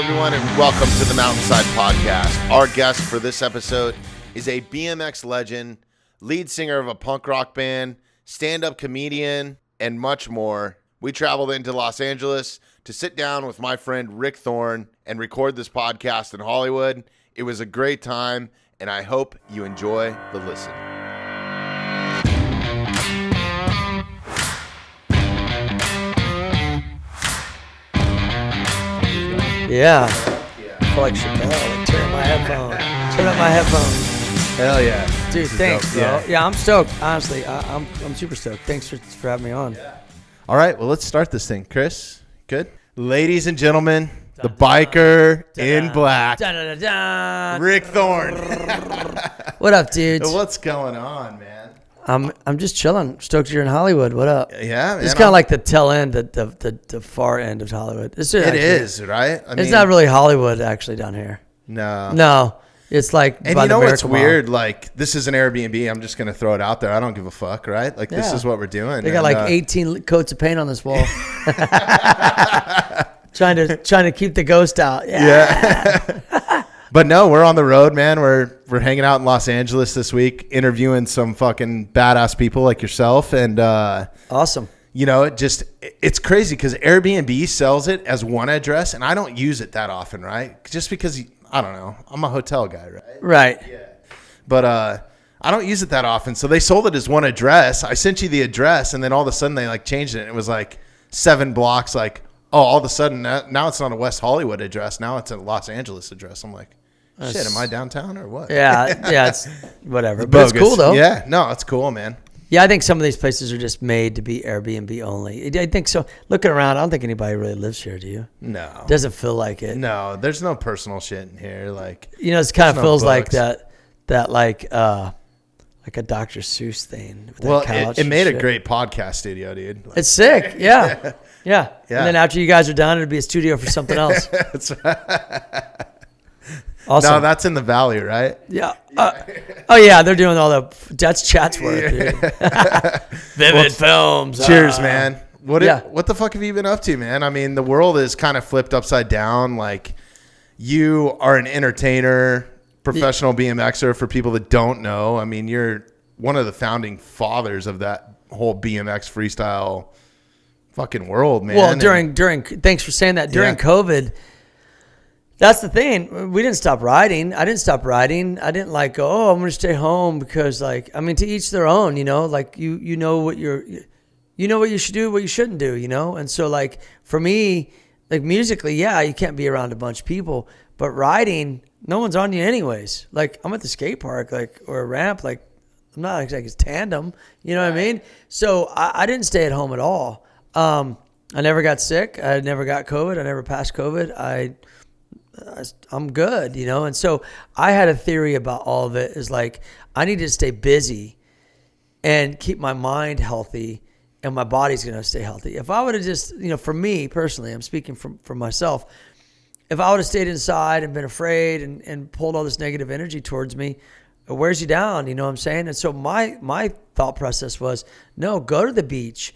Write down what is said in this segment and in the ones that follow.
everyone, and welcome to the Mountainside Podcast. Our guest for this episode is a BMX legend, lead singer of a punk rock band, stand-up comedian, and much more. We traveled into Los Angeles to sit down with my friend Rick Thorne and record this podcast in Hollywood. It was a great time, and I hope you enjoy the listen. Yeah. I feel like Chappelle. Like, turn up my headphones. Hell yeah. Dude, thanks, bro. Yeah, I'm stoked. Honestly, I'm super stoked. Thanks for having me on. Yeah. All right, well, let's start this thing. Chris, good? Ladies and gentlemen, the biker in black, Rick Thorne. What up, dudes? What's going on, man? I'm just chilling. Stoked you're in Hollywood. What up? Yeah, man. It's kind of like the tail end, the far end of Hollywood. It is, right? I mean, it's not really Hollywood actually down here. No. It's like, and you know what's weird? Like, this is an Airbnb. I'm just gonna throw it out there. I don't give a fuck, right? Like, this is what we're doing. They got like 18 coats of paint on this wall. trying to keep the ghost out. Yeah. But no, we're on the road, man. We're hanging out in Los Angeles this week, interviewing some fucking badass people like yourself, and awesome. You know, it's crazy because Airbnb sells it as one address, and I don't use it that often, right? Just because I don't know, I'm a hotel guy, right? Right. Yeah. But I don't use it that often, so they sold it as one address. I sent you the address, and then all of a sudden they like changed it. And it was like 7 blocks. Like, oh, all of a sudden now it's not a West Hollywood address. Now it's a Los Angeles address. I'm like, shit, am I downtown or what? Yeah, it's whatever. But it's cool though. Yeah, no, it's cool, man. Yeah, I think some of these places are just made to be Airbnb only. I think so. Looking around, I don't think anybody really lives here, do you? No. Doesn't feel like it. No, there's no personal shit in here. Like, you know, it kind of feels like that like a Dr. Seuss thing. Well, it made a great podcast studio, dude. Like, it's sick. Yeah. Yeah. And then after you guys are done, it'd be a studio for something else. That's right. Awesome. No, that's in the valley, right? Yeah. Oh yeah, they're doing all that's Chat's work, dude. Vivid Films. Cheers, man. What the fuck have you been up to, man? I mean, the world is kind of flipped upside down. Like, you are an entertainer, professional BMXer. For people that don't know, I mean, you're one of the founding fathers of that whole BMX freestyle fucking world, man. Well, during thanks for saying that. During COVID. That's the thing. We didn't stop riding. I didn't stop riding. I didn't like go, oh, I'm going to stay home because, like, I mean, to each their own, you know, like you know what what you should do, what you shouldn't do, you know? And so, like, for me, like, musically, yeah, you can't be around a bunch of people, but riding, no one's on you anyways. Like, I'm at the skate park, like, or a ramp, like, I'm not like it's tandem, you know what I mean? So I didn't stay at home at all. I never got sick. I never got COVID. I never passed COVID. I'm good, you know? And so I had a theory about all of it is like, I need to stay busy and keep my mind healthy and my body's going to stay healthy. If I would have just, you know, for me personally, I'm speaking for myself. If I would have stayed inside and been afraid and pulled all this negative energy towards me, it wears you down, you know what I'm saying? And so my thought process was, no, go to the beach,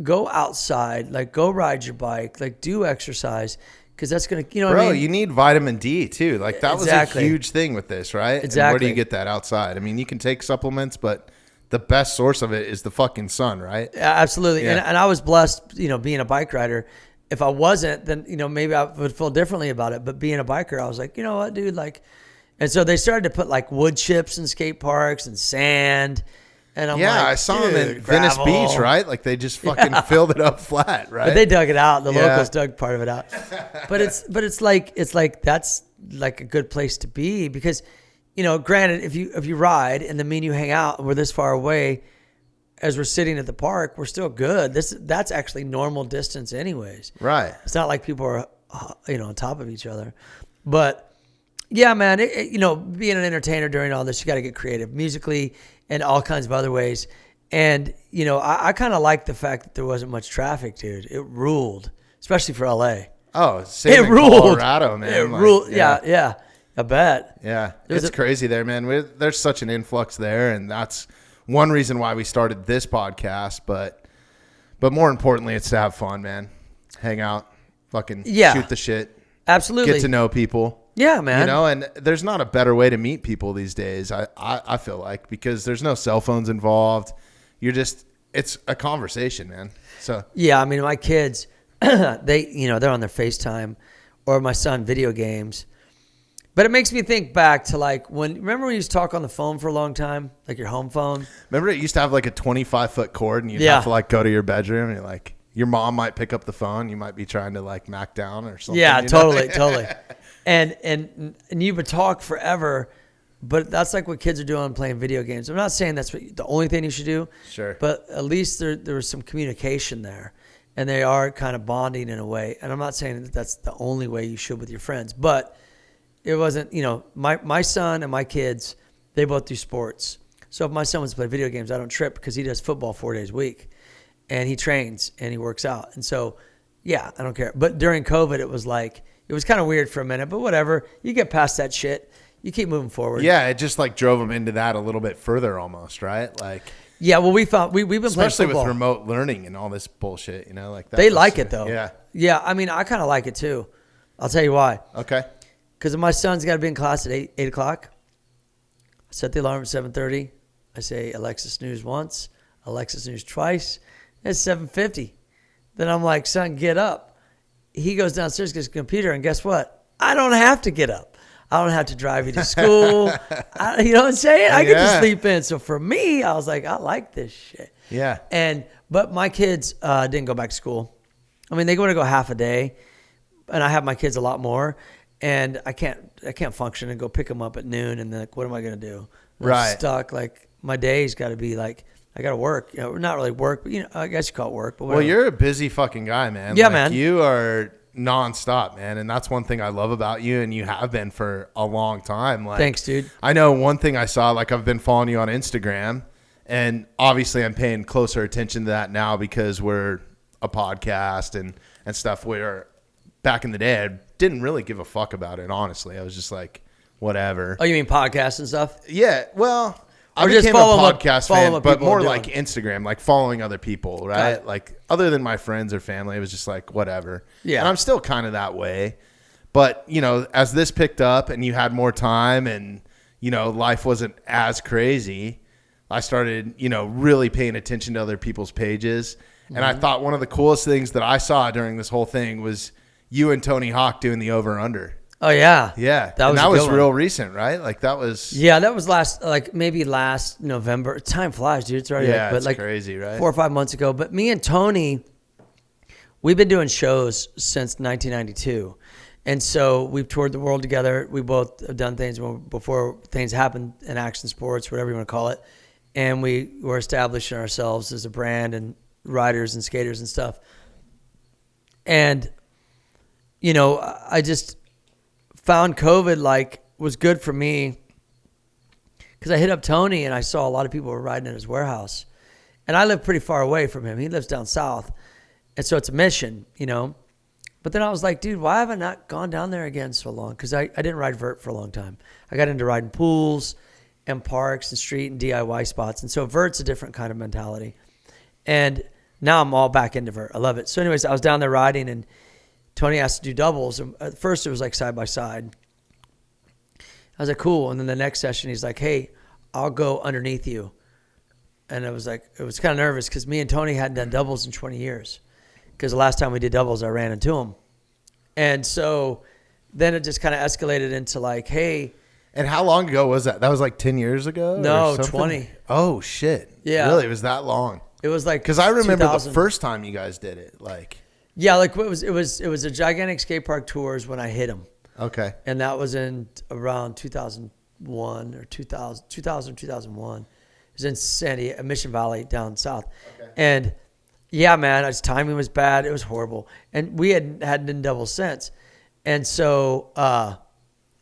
go outside, like go ride your bike, like do exercise. Because that's going to, you know what I mean? You need vitamin D too. Like that was a huge thing with this, right? Exactly. And where do you get that outside? I mean, you can take supplements, but the best source of it is the fucking sun, right? Yeah, absolutely. Yeah. And I was blessed, you know, being a bike rider. If I wasn't, then, you know, maybe I would feel differently about it. But being a biker, I was like, you know what, dude? Like, and so they started to put like wood chips in skate parks and sand. And I'm I saw them in Venice Beach, right? Like they just fucking filled it up flat, right? But they dug it out. The locals dug part of it out. But it's like that's like a good place to be because, you know, granted, if you ride and then me and you hang out and we're this far away, as we're sitting at the park, we're still good. That's actually normal distance, anyways. Right. It's not like people are, you know, on top of each other, but. Yeah, man, you know, being an entertainer during all this, you got to get creative musically and all kinds of other ways. And, you know, I kind of like the fact that there wasn't much traffic, dude. It ruled, especially for LA. Oh, same in Colorado, man. It ruled. Yeah. I bet. Yeah. It's crazy there, man. There's such an influx there. And that's one reason why we started this podcast. But more importantly, it's to have fun, man. Hang out, fucking shoot the shit. Absolutely. get to know people. Yeah, man. You know, and there's not a better way to meet people these days. I feel like, because there's no cell phones involved. It's a conversation, man. So yeah, I mean, my kids, they're on their FaceTime, or my son video games. But it makes me think back to remember when you used to talk on the phone for a long time, like your home phone? remember it used to have like a 25-foot cord, and you'd have to go to your bedroom, and your mom might pick up the phone. You might be trying to Mac down or something. Yeah, totally. And you would talk forever, but that's like what kids are doing, playing video games. I'm not saying that's the only thing you should do. Sure. But at least there was some communication there, and they are kind of bonding in a way. And I'm not saying that that's the only way you should with your friends, but it wasn't, my son and my kids, they both do sports. So if my son wants to play video games, I don't trip, because he does football 4 days a week, and he trains and he works out. And so, yeah, I don't care. But during COVID, it was kind of weird for a minute, but whatever. You get past that shit. You keep moving forward. Yeah, it just drove them into that a little bit further almost, right? Yeah, well, we've been playing football. Especially with remote learning and all this bullshit, that. They like it, though. Yeah. Yeah, I mean, I kind of like it, too. I'll tell you why. Okay. Because my son's got to be in class at 8 o'clock. I set the alarm at 7:30. I say, Alexa, snooze once. Alexa, snooze twice. It's 7:50. Then I'm like, son, get up. He goes downstairs, gets a computer, and guess what? I don't have to get up. I don't have to drive you to school. You know what I'm saying? I get to sleep in. So for me, I was like, I like this shit. Yeah. But my kids didn't go back to school. I mean, they want to go half a day, and I have my kids a lot more. And I can't function and go pick them up at noon, and then what am I going to do? I'm stuck. My day's got to be I got to work. Not really work, but I guess you call it work. But whatever. Well, you're a busy fucking guy, man. Yeah, man. You are nonstop, man, and that's one thing I love about you, and you have been for a long time. Thanks, dude. I know one thing I saw. I've been following you on Instagram, and obviously I'm paying closer attention to that now because we're a podcast and stuff. Where back in the day, I didn't really give a fuck about it, honestly. I was just whatever. Oh, you mean podcasts and stuff? Yeah, well, I just became a podcast fan, but more doing. Instagram, following other people, right? Other than my friends or family, it was just whatever. Yeah. And I'm still kind of that way. But, as this picked up and you had more time and, life wasn't as crazy, I started, really paying attention to other people's pages. Mm-hmm. And I thought one of the coolest things that I saw during this whole thing was you and Tony Hawk doing the over-under. Oh, yeah. Yeah. That was real recent, right? That was... Yeah, that was maybe last November. Time flies, dude. It's already it's crazy, right? 4 or 5 months ago. But me and Tony, we've been doing shows since 1992. And so we've toured the world together. We both have done things before things happened in action sports, whatever you want to call it. And we were establishing ourselves as a brand and riders and skaters and stuff. And, I just found COVID was good for me because I hit up Tony and I saw a lot of people were riding in his warehouse. And I live pretty far away from him. He lives down south. And so it's a mission, But then I was like, dude, why have I not gone down there again so long? Because I didn't ride vert for a long time. I got into riding pools and parks and street and DIY spots. And so vert's a different kind of mentality. And now I'm all back into vert. I love it. So anyways, I was down there riding and Tony asked to do doubles. And at first it was side by side. I was like, cool. And then the next session, he's like, hey, I'll go underneath you. And it was kind of nervous because me and Tony hadn't done doubles in 20 years. Because the last time we did doubles, I ran into him. And so then it just kind of escalated into hey. And how long ago was that? That was 10 years ago? No, 20. Oh, shit. Yeah. Really? It was that long? It was because I remember the first time you guys did it. Yeah, it was a gigantic skate park tours when I hit him. Okay. And that was in around 2001 or 2001. It was in San Diego, Mission Valley down south. Okay. And yeah, man, his timing was bad. It was horrible. And we hadn't done doubles since. And so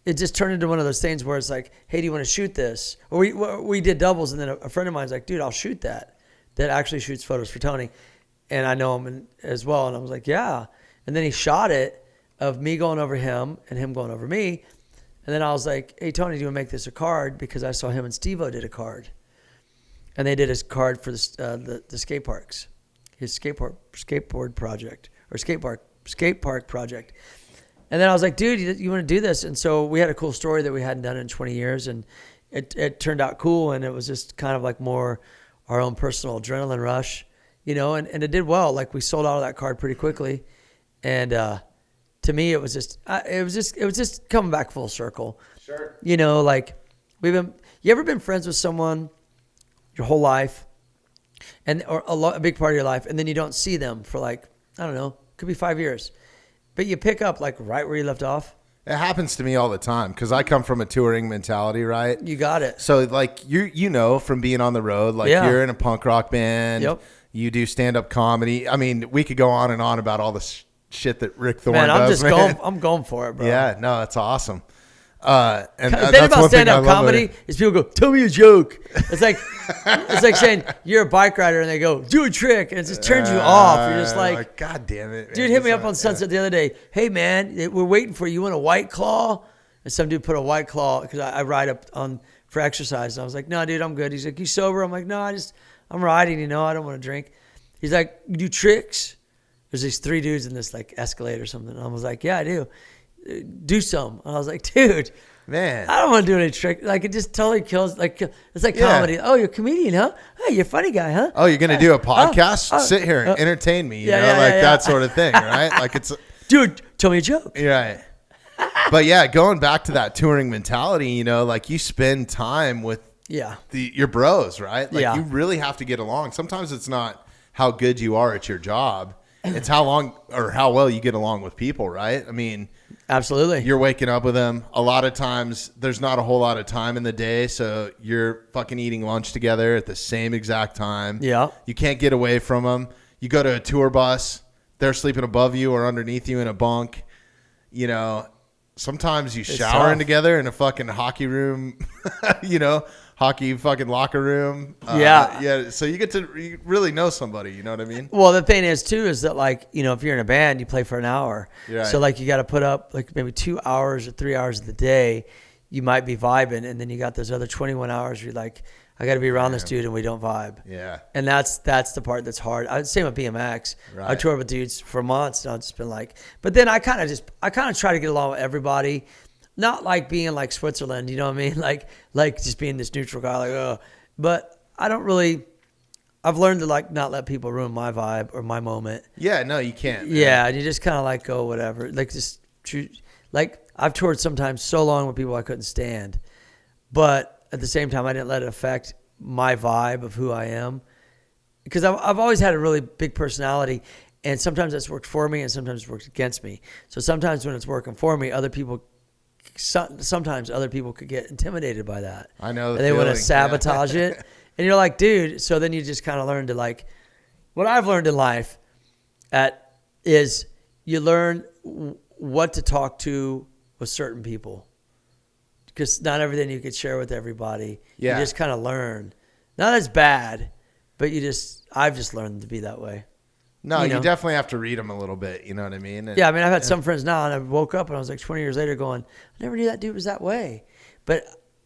it just turned into one of those things where it's hey, do you want to shoot this? Or we did doubles, and then a friend of mine was like, dude, I'll shoot that. That actually shoots photos for Tony. And I know him as well. And I was like, yeah. And then he shot it of me going over him and him going over me. And then I was like, hey, Tony, do you want to make this a card? Because I saw him and Steve-O did a card. And they did his card for the skate parks. His skateboard project or skate park project. And then I was like, dude, you want to do this? And so we had a cool story that we hadn't done in 20 years, and it turned out cool, and it was just kind of like more our own personal adrenaline rush, you know, and it did well. Like we sold out of that card pretty quickly, and to me, it was just coming back full circle. Sure. You know, like you ever been friends with someone your whole life, or a big part of your life, and then you don't see them for like, I don't know, could be 5 years, but you pick up like right where you left off. It happens to me all the time because I come from a touring mentality, right? You got it. So like you know from being on the road, like you're in a punk rock band. Yep. You do stand-up comedy. I mean, we could go on and on about all the shit that Rick Thorne does. I'm going for it, bro. Yeah, no, that's awesome. And that's the thing about one thing I stand-up love comedy about it. is people go, tell me a joke. It's like saying you're a bike rider and they go, do a trick, and it just turns you off. You're just like, God damn it, man. Dude hit me up on Sunset the other day. Hey man, we're waiting for you. You want a White Claw? And some dude put a White Claw because I ride up on for exercise. And I was like, no, dude, I'm good. He's like, you sober? I'm like, no, I'm riding. You know, I don't want to drink. He's like, you do tricks? There's these 3 dudes in this like Escalade or something. And I was like, yeah, I do. Do some. And I was like, dude, man, I don't want to do any trick. Like it just totally kills. Like it's like comedy. Oh, you're a comedian, huh? Hey, you're a funny guy, huh? Oh, you're gonna do a podcast? Sit here and entertain me. You know, that sort of thing, right? Like it's, dude, tell me a joke. You're right. But yeah, going back to that touring mentality, you know, like you spend time with your bros, right? Like you really have to get along. Sometimes it's not how good you are at your job. It's how long or how well you get along with people, right? I mean, absolutely. You're waking up with them. A lot of times there's not a whole lot of time in the day. So you're fucking eating lunch together at the same exact time. Yeah. You can't get away from them. You go to a tour bus. They're sleeping above you or underneath you in a bunk. You know, sometimes you showering together in a fucking hockey room, you know, hockey fucking locker room. Yeah. So you really know somebody, you know what I mean? Well, the thing is too, is that like, you know, if you're in a band, you play for an hour. Right. So like you got to put up like maybe 2 hours or 3 hours of the day, you might be vibing. And then you got those other 21 hours where you're like, I got to be around this dude and we don't vibe. Yeah. And that's the part that's hard. Same with BMX. Right. I toured with dudes for months and I've just been like, but then I kind of try to get along with everybody. Not like being like Switzerland, you know what I mean? Like just being this neutral guy, like, oh, but I don't really, I've learned to like not let people ruin my vibe or my moment. Yeah, no, you can't. Man. Yeah. And you just kind of like go whatever. Like just like I've toured sometimes so long with people I couldn't stand, but at the same time, I didn't let it affect my vibe of who I am because I've always had a really big personality, and sometimes it's worked for me and sometimes it's worked against me. So sometimes when it's working for me, sometimes other people could get intimidated by that. I know. They want to sabotage it. And you're like, dude, so then you just kind of learn to like, what I've learned in life is you learn what to talk to with certain people. Because not everything you could share with everybody. Yeah. You just kind of learn. Not as bad, but I've just learned to be that way. No, you definitely have to read them a little bit. You know what I mean? And, I've had some friends now, and I woke up and I was like 20 years later going, I never knew that dude was that way. But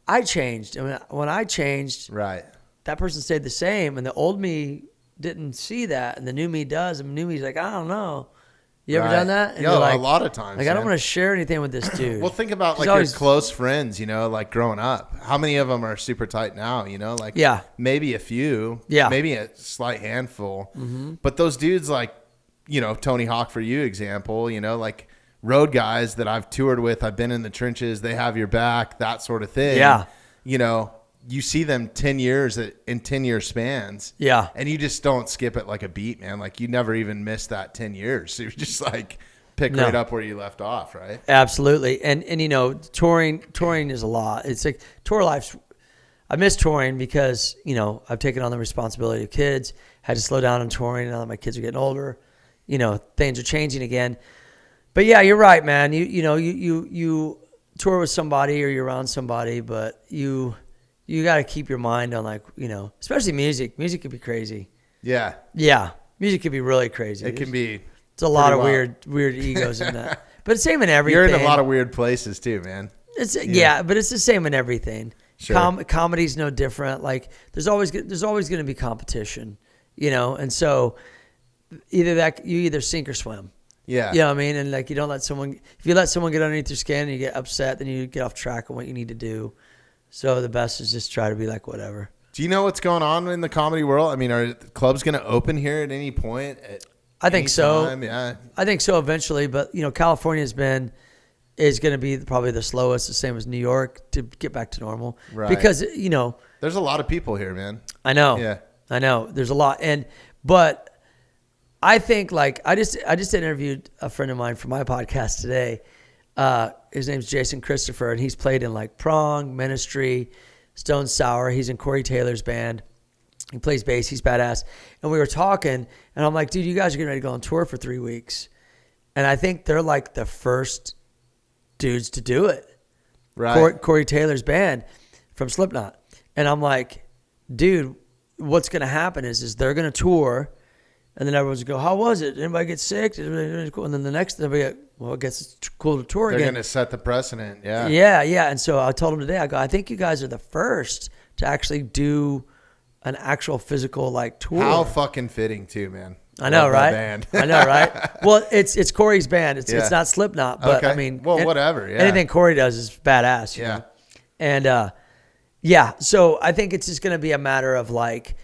I changed. I mean, when I changed, right, that person stayed the same, and the old me didn't see that, and the new me does, and the new me's like, I don't know. You ever done that? And you're like, a lot of times. Like, I don't want to share anything with this dude. Well, think about like your close friends, you know, like growing up. How many of them are super tight now, you know? Like maybe a few. Yeah. Maybe a slight handful. Mm-hmm. But those dudes like, you know, Tony Hawk for you example, you know, like road guys that I've toured with, I've been in the trenches, they have your back, that sort of thing. Yeah. You know, you see them 10 years in 10-year spans. Yeah. And you just don't skip it like a beat, man. Like you never even miss that 10 years. So you're just like pick right up where you left off, right? Absolutely. And you know, touring is a lot. It's like tour life's, I miss touring because, you know, I've taken on the responsibility of kids, had to slow down on touring now that my kids are getting older. You know, things are changing again. But yeah, you're right, man. You tour with somebody or you're around somebody, but you got to keep your mind on like, you know, especially music. Music could be crazy. Yeah. Yeah. Music could be really crazy. It can be. It's a lot of weird egos in that. But it's the same in everything. You're in a lot of weird places too, man. Yeah, but it's the same in everything. Sure. Comedy's no different. Like there's always going to be competition, you know? And so you either sink or swim. Yeah. You know what I mean? And like, you don't let someone, if you let someone get underneath your skin and you get upset, then you get off track on what you need to do. So the best is just try to be like, whatever. Do you know what's going on in the comedy world? I mean, are clubs going to open here at any point? I think so. Yeah. I think so eventually, but California is going to be probably the slowest, the same as New York, to get back to normal. Right. Because there's a lot of people here, man. I know. Yeah. I know. There's a lot, but I think like I just interviewed a friend of mine for my podcast today. His name's Jason Christopher, and he's played in like Prong, Ministry, Stone Sour. He's in Corey Taylor's band. He plays bass. He's badass. And we were talking, and I'm like, dude, you guys are getting ready to go on tour for 3 weeks. And I think they're like the first dudes to do it. Right. Corey Taylor's band from Slipknot. And I'm like, dude, what's going to happen is they're going to tour, and then everyone's going to go, how was it? Did anybody get sick? And then the next, they'll be like, well, I guess it's cool to tour again. They're going to set the precedent, yeah. Yeah. And so I told him today, I think you guys are the first to actually do an actual physical like tour. How fucking fitting too, man. I know, right? Band. I know, right? Well, it's Corey's band. It's not Slipknot, but okay. I mean, whatever. Yeah. Anything Corey does is badass. You know? And so I think it's just going to be a matter of like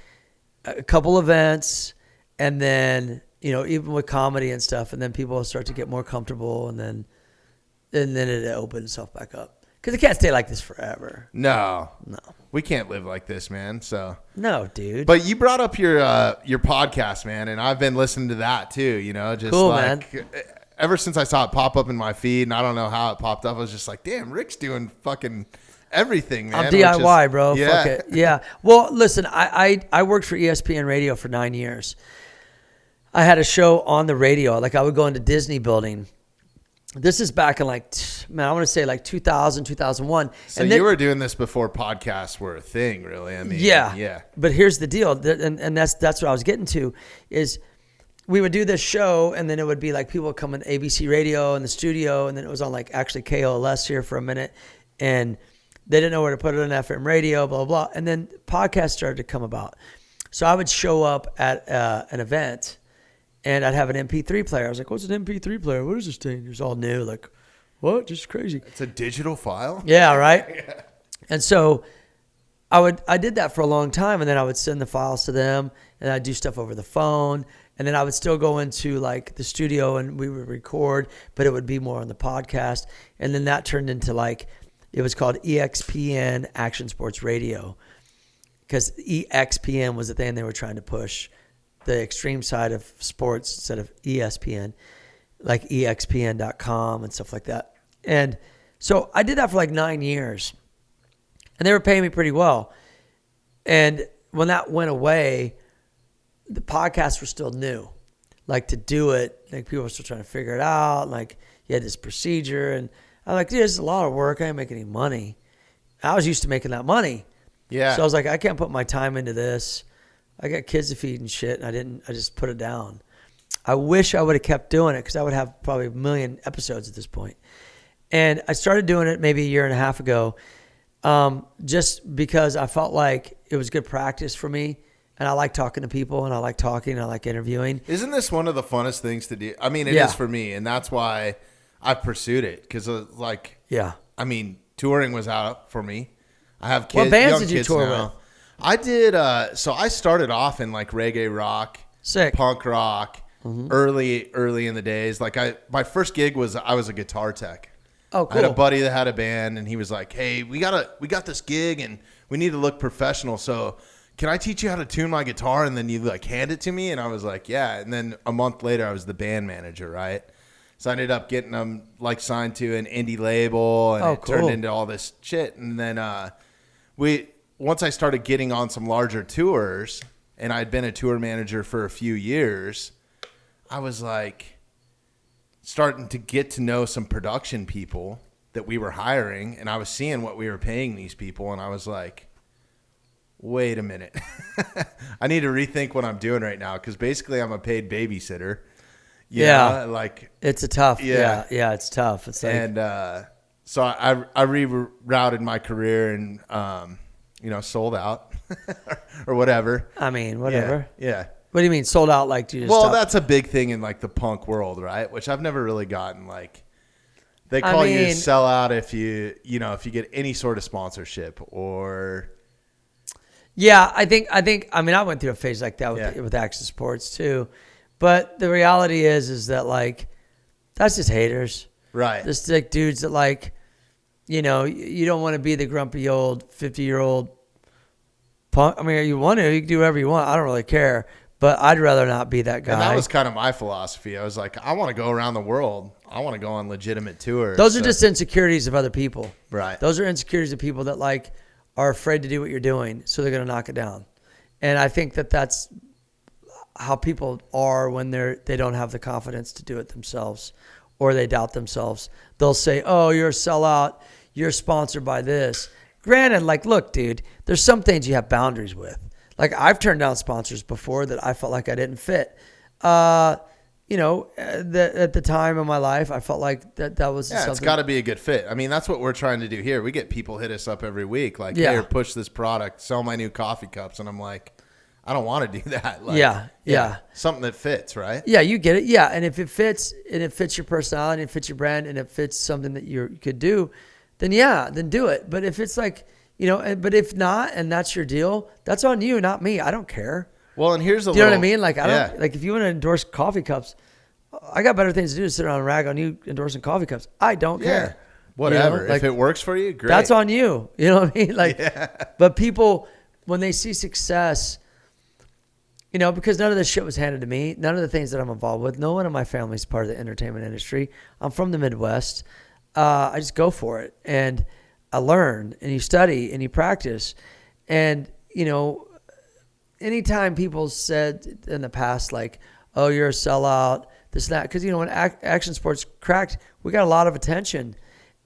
a couple events, and then even with comedy and stuff, and then people will start to get more comfortable, and then it opens itself back up. Because it can't stay like this forever. No. We can't live like this, man. So no, dude. But you brought up your podcast, man, and I've been listening to that too. Just cool, like man. Ever since I saw it pop up in my feed, and I don't know how it popped up, I was just like, damn, Rick's doing fucking everything, man. I'm DIY, bro. Yeah. Fuck it. Yeah. Well, listen, I worked for ESPN Radio for 9 years. I had a show on the radio. Like I would go into Disney Building. This is back in I want to say like 2000, 2001. So you were doing this before podcasts were a thing, really. I mean, yeah. But here's the deal, and that's what I was getting to, is we would do this show, and then it would be like people would come in ABC Radio in the studio, and then it was on like actually KOLS here for a minute, and they didn't know where to put it on FM radio, blah, blah, blah. And then podcasts started to come about. So I would show up at an event, and I'd have an MP3 player. I was like, what's an MP3 player? What is this thing? It was all new. Like, what? Just crazy. It's a digital file? Yeah, right? Yeah. And so I did that for a long time, and then I would send the files to them, and I'd do stuff over the phone, and then I would still go into like the studio, and we would record, but it would be more on the podcast. And then that turned into like, it was called EXPN Action Sports Radio, because EXPN was the thing they were trying to push, the extreme side of sports instead of ESPN, like EXPN.com and stuff like that. And so I did that for like 9 years, and they were paying me pretty well. And when that went away, the podcasts were still new. Like to do it, like people were still trying to figure it out. Like you had this procedure, and I'm like, dude, this is a lot of work. I ain't making any money. I was used to making that money. Yeah. So I was like, I can't put my time into this. I got kids to feed and shit, and I just put it down. I wish I would have kept doing it, because I would have probably 1 million episodes at this point. And I started doing it maybe a year and a half ago, just because I felt like it was good practice for me. And I like talking to people, and I like talking, and I like interviewing. Isn't this one of the funnest things to do? I mean, it is for me, and that's why I've pursued it. Because I mean, touring was out for me. I have kids. What bands did you tour with? I did. So I started off in like reggae rock, punk rock, early in the days. Like my first gig was I was a guitar tech. Oh, cool. I had a buddy that had a band, and he was like, "Hey, we got this gig, and we need to look professional. So can I teach you how to tune my guitar?" And then you like hand it to me, and I was like, "Yeah." And then a month later, I was the band manager, right? So I ended up getting them like signed to an indie label, and it turned into all this shit. And then once I started getting on some larger tours, and I'd been a tour manager for a few years, I was like starting to get to know some production people that we were hiring, and I was seeing what we were paying these people, and I was like, wait a minute. I need to rethink what I'm doing right now, because basically I'm a paid babysitter. You know, like it's a tough. Yeah, it's tough. It's like, and so I rerouted my career and sold out or whatever. I mean, whatever. Yeah. What do you mean sold out? Like, do you just Well, stop? that's a big thing in like the punk world, right? Which I've never really gotten. Like, they call you a sellout if you get any sort of sponsorship or. Yeah, I think. I mean, I went through a phase like that with Action Sports too, but the reality is that like, that's just haters, right? Just like dudes that like, you don't want to be the grumpy old 50-year-old punk. I mean, you can do whatever you want. I don't really care, but I'd rather not be that guy. And that was kind of my philosophy. I was like, I want to go around the world. I want to go on legitimate tours. Those are just insecurities of other people, right? Those are insecurities of people that like are afraid to do what you're doing, so they're going to knock it down. And I think that that's how people are when they don't have the confidence to do it themselves, or they doubt themselves. They'll say, "Oh, you're a sellout. You're sponsored by this." Granted, like, look, dude, there's some things you have boundaries with. Like, I've turned down sponsors before that I felt like I didn't fit. At the time of my life, I felt like that was something. It's got to be a good fit. I mean, that's what we're trying to do here. We get people hit us up every week, like, "Here, push this product, sell my new coffee cups," and I'm like, I don't want to do that. Like, yeah. Something that fits, right? Yeah, you get it. Yeah, and if it fits, and it fits your personality, and it fits your brand, and it fits something that you could do, then do it. But if it's like, but if not, and that's your deal, that's on you, not me. I don't care. Well, and here's do you know what I mean? Like, I don't like if you want to endorse coffee cups, I got better things to do than sit around and rag on you endorsing coffee cups. I don't care. Whatever. Like, if it works for you, great. That's on you. You know what I mean? Like, but people, when they see success, because none of this shit was handed to me, none of the things that I'm involved with, no one in my family is part of the entertainment industry. I'm from the Midwest. I just go for it, and I learn, and you study, and you practice. And, anytime people said in the past, like, "Oh, you're a sellout," this, that, because, when Action Sports cracked, we got a lot of attention,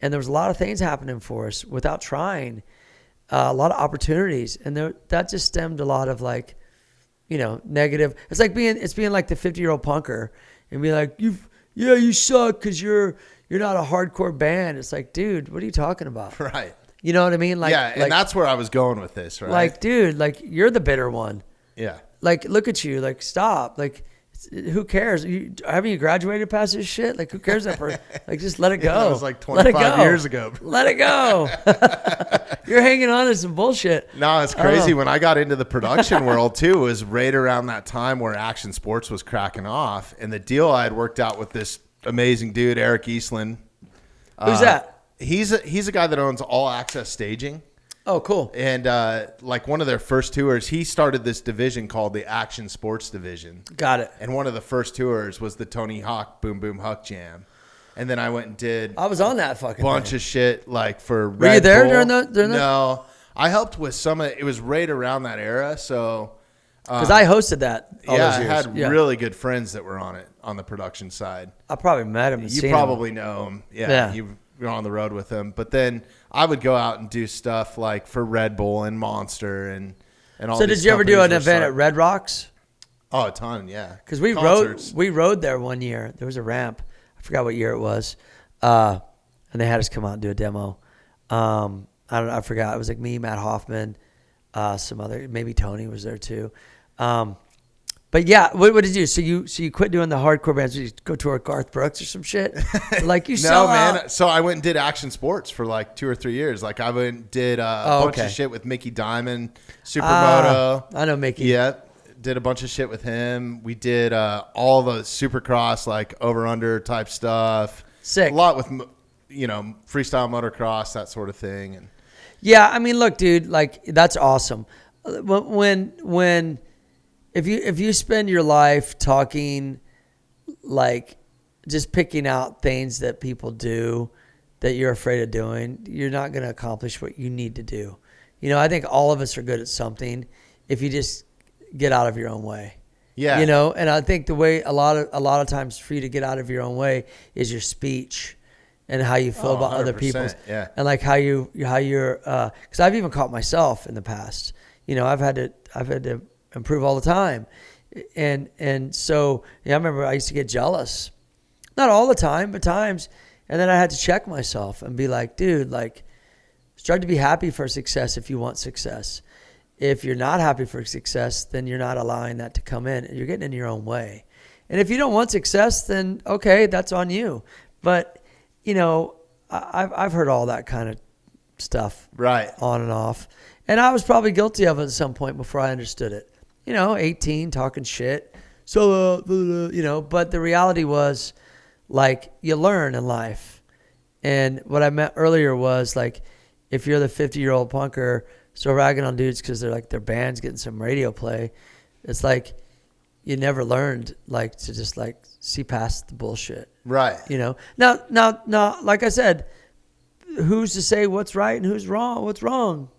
and there was a lot of things happening for us without trying, a lot of opportunities, and that just stemmed a lot of, like, negative. It's like being like the 50-year-old punker and be like, you suck because you're not a hardcore band. It's like, dude, what are you talking about? Right. You know what I mean? Like, and that's where I was going with this, right? Like, dude, like, you're the bitter one. Yeah. Like, look at you. Like, stop. Like, who cares? Haven't you graduated past this shit? Like, who cares that person? Like, just let it go. That was like 25 years ago. Let it go. You're hanging on to some bullshit. No, it's crazy. When I got into the production world too, was right around that time where Action Sports was cracking off, and the deal I had worked out with this amazing dude, Eric Eastland. Who's that? He's a guy that owns All Access Staging. Oh, cool. And like one of their first tours, he started this division called the Action Sports Division. Got it. And one of the first tours was the Tony Hawk Boom Boom Huck Jam. And then I went and did I was on that fucking bunch thing. of shit like for Were you there during that? No. I helped with some of it. It was right around that era. So because I hosted that all those years. I had really good friends that were on it on the production side. I probably met him. You probably know him. Yeah. You're on the road with him. But then I would go out and do stuff like for Red Bull and Monster and all. So did you ever do an event at Red Rocks? Oh, a ton, yeah. Because we rode there one year. There was a ramp. I forgot what year it was, and they had us come out and do a demo. I forgot. It was like me, Matt Hoffman, some other, maybe Tony was there too. But yeah, what did you do? So you quit doing the hardcore bands? You go tour with Garth Brooks or some shit? Like you sell out? Man. So I went and did Action Sports for like 2 or 3 years. Like I went and did a bunch of shit with Mickey Diamond, Supermoto. I know Mickey. Yeah, did a bunch of shit with him. We did all the Supercross, like over under type stuff. Sick. A lot with freestyle motocross, that sort of thing. And yeah, I mean, look, dude, like that's awesome. If you spend your life talking, like just picking out things that people do that you're afraid of doing, you're not going to accomplish what you need to do. I think all of us are good at something if you just get out of your own way. Yeah. And I think the way a lot of times for you to get out of your own way is your speech and how you feel about other people. Yeah. And like how you're, cause I've even caught myself in the past, I've had to improve all the time. And so, I remember I used to get jealous, not all the time, but times. And then I had to check myself and be like, dude, like start to be happy for success if you want success. if you're not happy for success, then you're not allowing that to come in. You're getting in your own way. And if you don't want success, then okay, that's on you. But, I've heard all that kind of stuff Right. on and off. And I was probably guilty of it at some point before I understood it. 18, talking shit. So, but the reality was, like, you learn in life. And what I meant earlier was, like, if you're the 50-year-old punker still ragging on dudes because they're like, their band's getting some radio play, it's like you never learned, like, to just, like, see past the bullshit. Right. Now, like I said, who's to say what's right and who's wrong? What's wrong?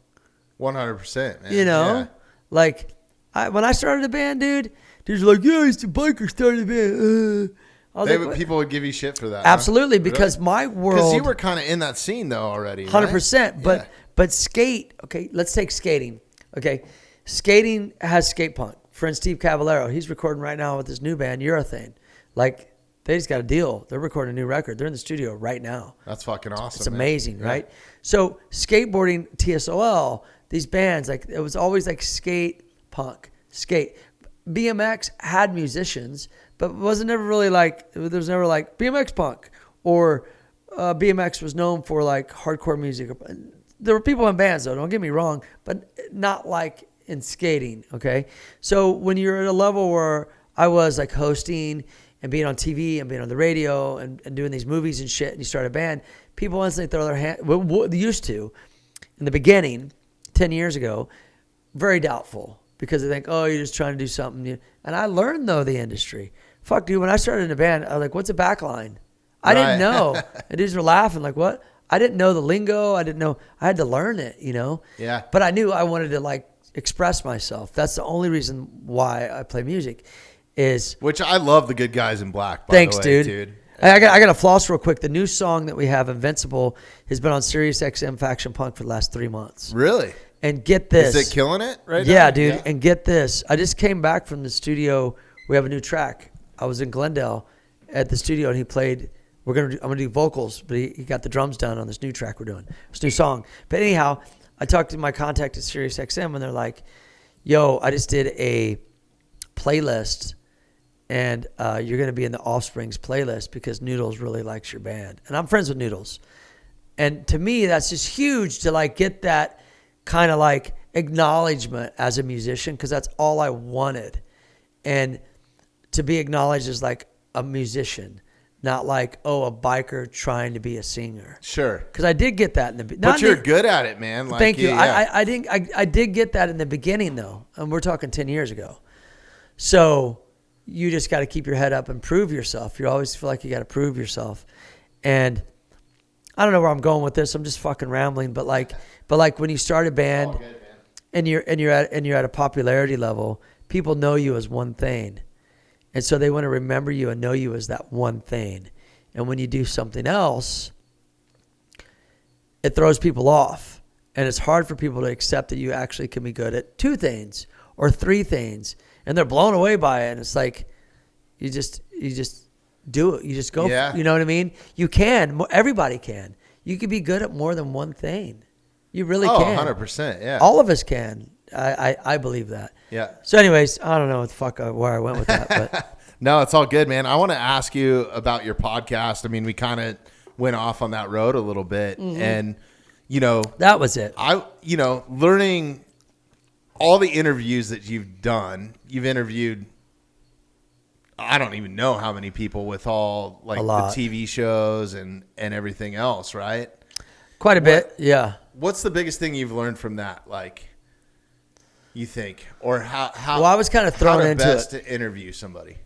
100%, man. Yeah. Like, when I started a band, dudes were like, yeah, I used to biker started a band. People would give you shit for that. Absolutely, huh? because Really? my world. Because you were kind of in that scene though already. 100%. Right? But skate. Okay, let's take skating. Okay, skating has skate punk. Friend Steve Cavallero, he's recording right now with his new band Urethane. Like, they just got a deal. They're recording a new record. They're in the studio right now. That's fucking awesome. It's amazing, right? So skateboarding, TSOL, these bands, like, it was always like skate punk, skate. BMX had musicians, but there was never like BMX punk, or BMX was known for like hardcore music. There were people in bands though, don't get me wrong, but not like in skating, okay? So when you're at a level where I was like hosting and being on TV and being on the radio and doing these movies and shit, and you start a band, people instantly throw their hand, they used to, in the beginning, 10 years ago, very doubtful. Because they think, oh, you're just trying to do something new. And I learned, though, the industry. Fuck, dude, when I started in a band, I was like, what's a backline? I didn't know. And dudes were laughing, like, what? I didn't know the lingo. I didn't know. I had to learn it, Yeah. But I knew I wanted to, like, express myself. That's the only reason why I play music is. Which I love the Good Guys in Black, by Thanks, the way, dude. I got to floss real quick. The new song that we have, Invincible, has been on Sirius XM Faction Punk for the last 3 months. Really? And get this. Is it killing it right now? Yeah, dude. Yeah. And get this. I just came back from the studio. We have a new track. I was in Glendale at the studio, and he played. I'm gonna do vocals, but he got the drums done on this new track we're doing. This new song. But anyhow, I talked to my contact at Sirius XM, and they're like, "Yo, I just did a playlist, and you're gonna be in the Offspring's playlist because Noodles really likes your band." And I'm friends with Noodles, and to me, that's just huge to like get that kind of like acknowledgement as a musician, because that's all I wanted. And to be acknowledged as like a musician, not like, oh, a biker trying to be a singer. Sure. Because I did get that in the beginning. But you're good at it, man. Like, thank you. Yeah. I did get that in the beginning though. And we're talking 10 years ago. So you just got to keep your head up and prove yourself. You always feel like you got to prove yourself. And I don't know where I'm going with this. I'm just fucking rambling, but like when you start a band and you're at a popularity level, people know you as one thing. And so they want to remember you and know you as that one thing. And when you do something else, it throws people off. And it's hard for people to accept that you actually can be good at 2 things or 3 things. And they're blown away by it. And it's like, you just do it. You just go. Yeah. You know what I mean? You can. Everybody can. You can be good at more than one thing. You really can. 100%. Yeah. All of us can. I believe that. Yeah. So anyways, I don't know what the fuck where I went with that, but No, it's all good, man. I want to ask you about your podcast. I mean, we kind of went off on that road a little bit, and that was it. Learning all the interviews that you've done. You've interviewed, I don't even know how many people with all like the TV shows and everything else, right? Quite a bit, yeah. What's the biggest thing you've learned from that? Like, you think, or how? Well, I was kind of thrown into best it. to interview somebody.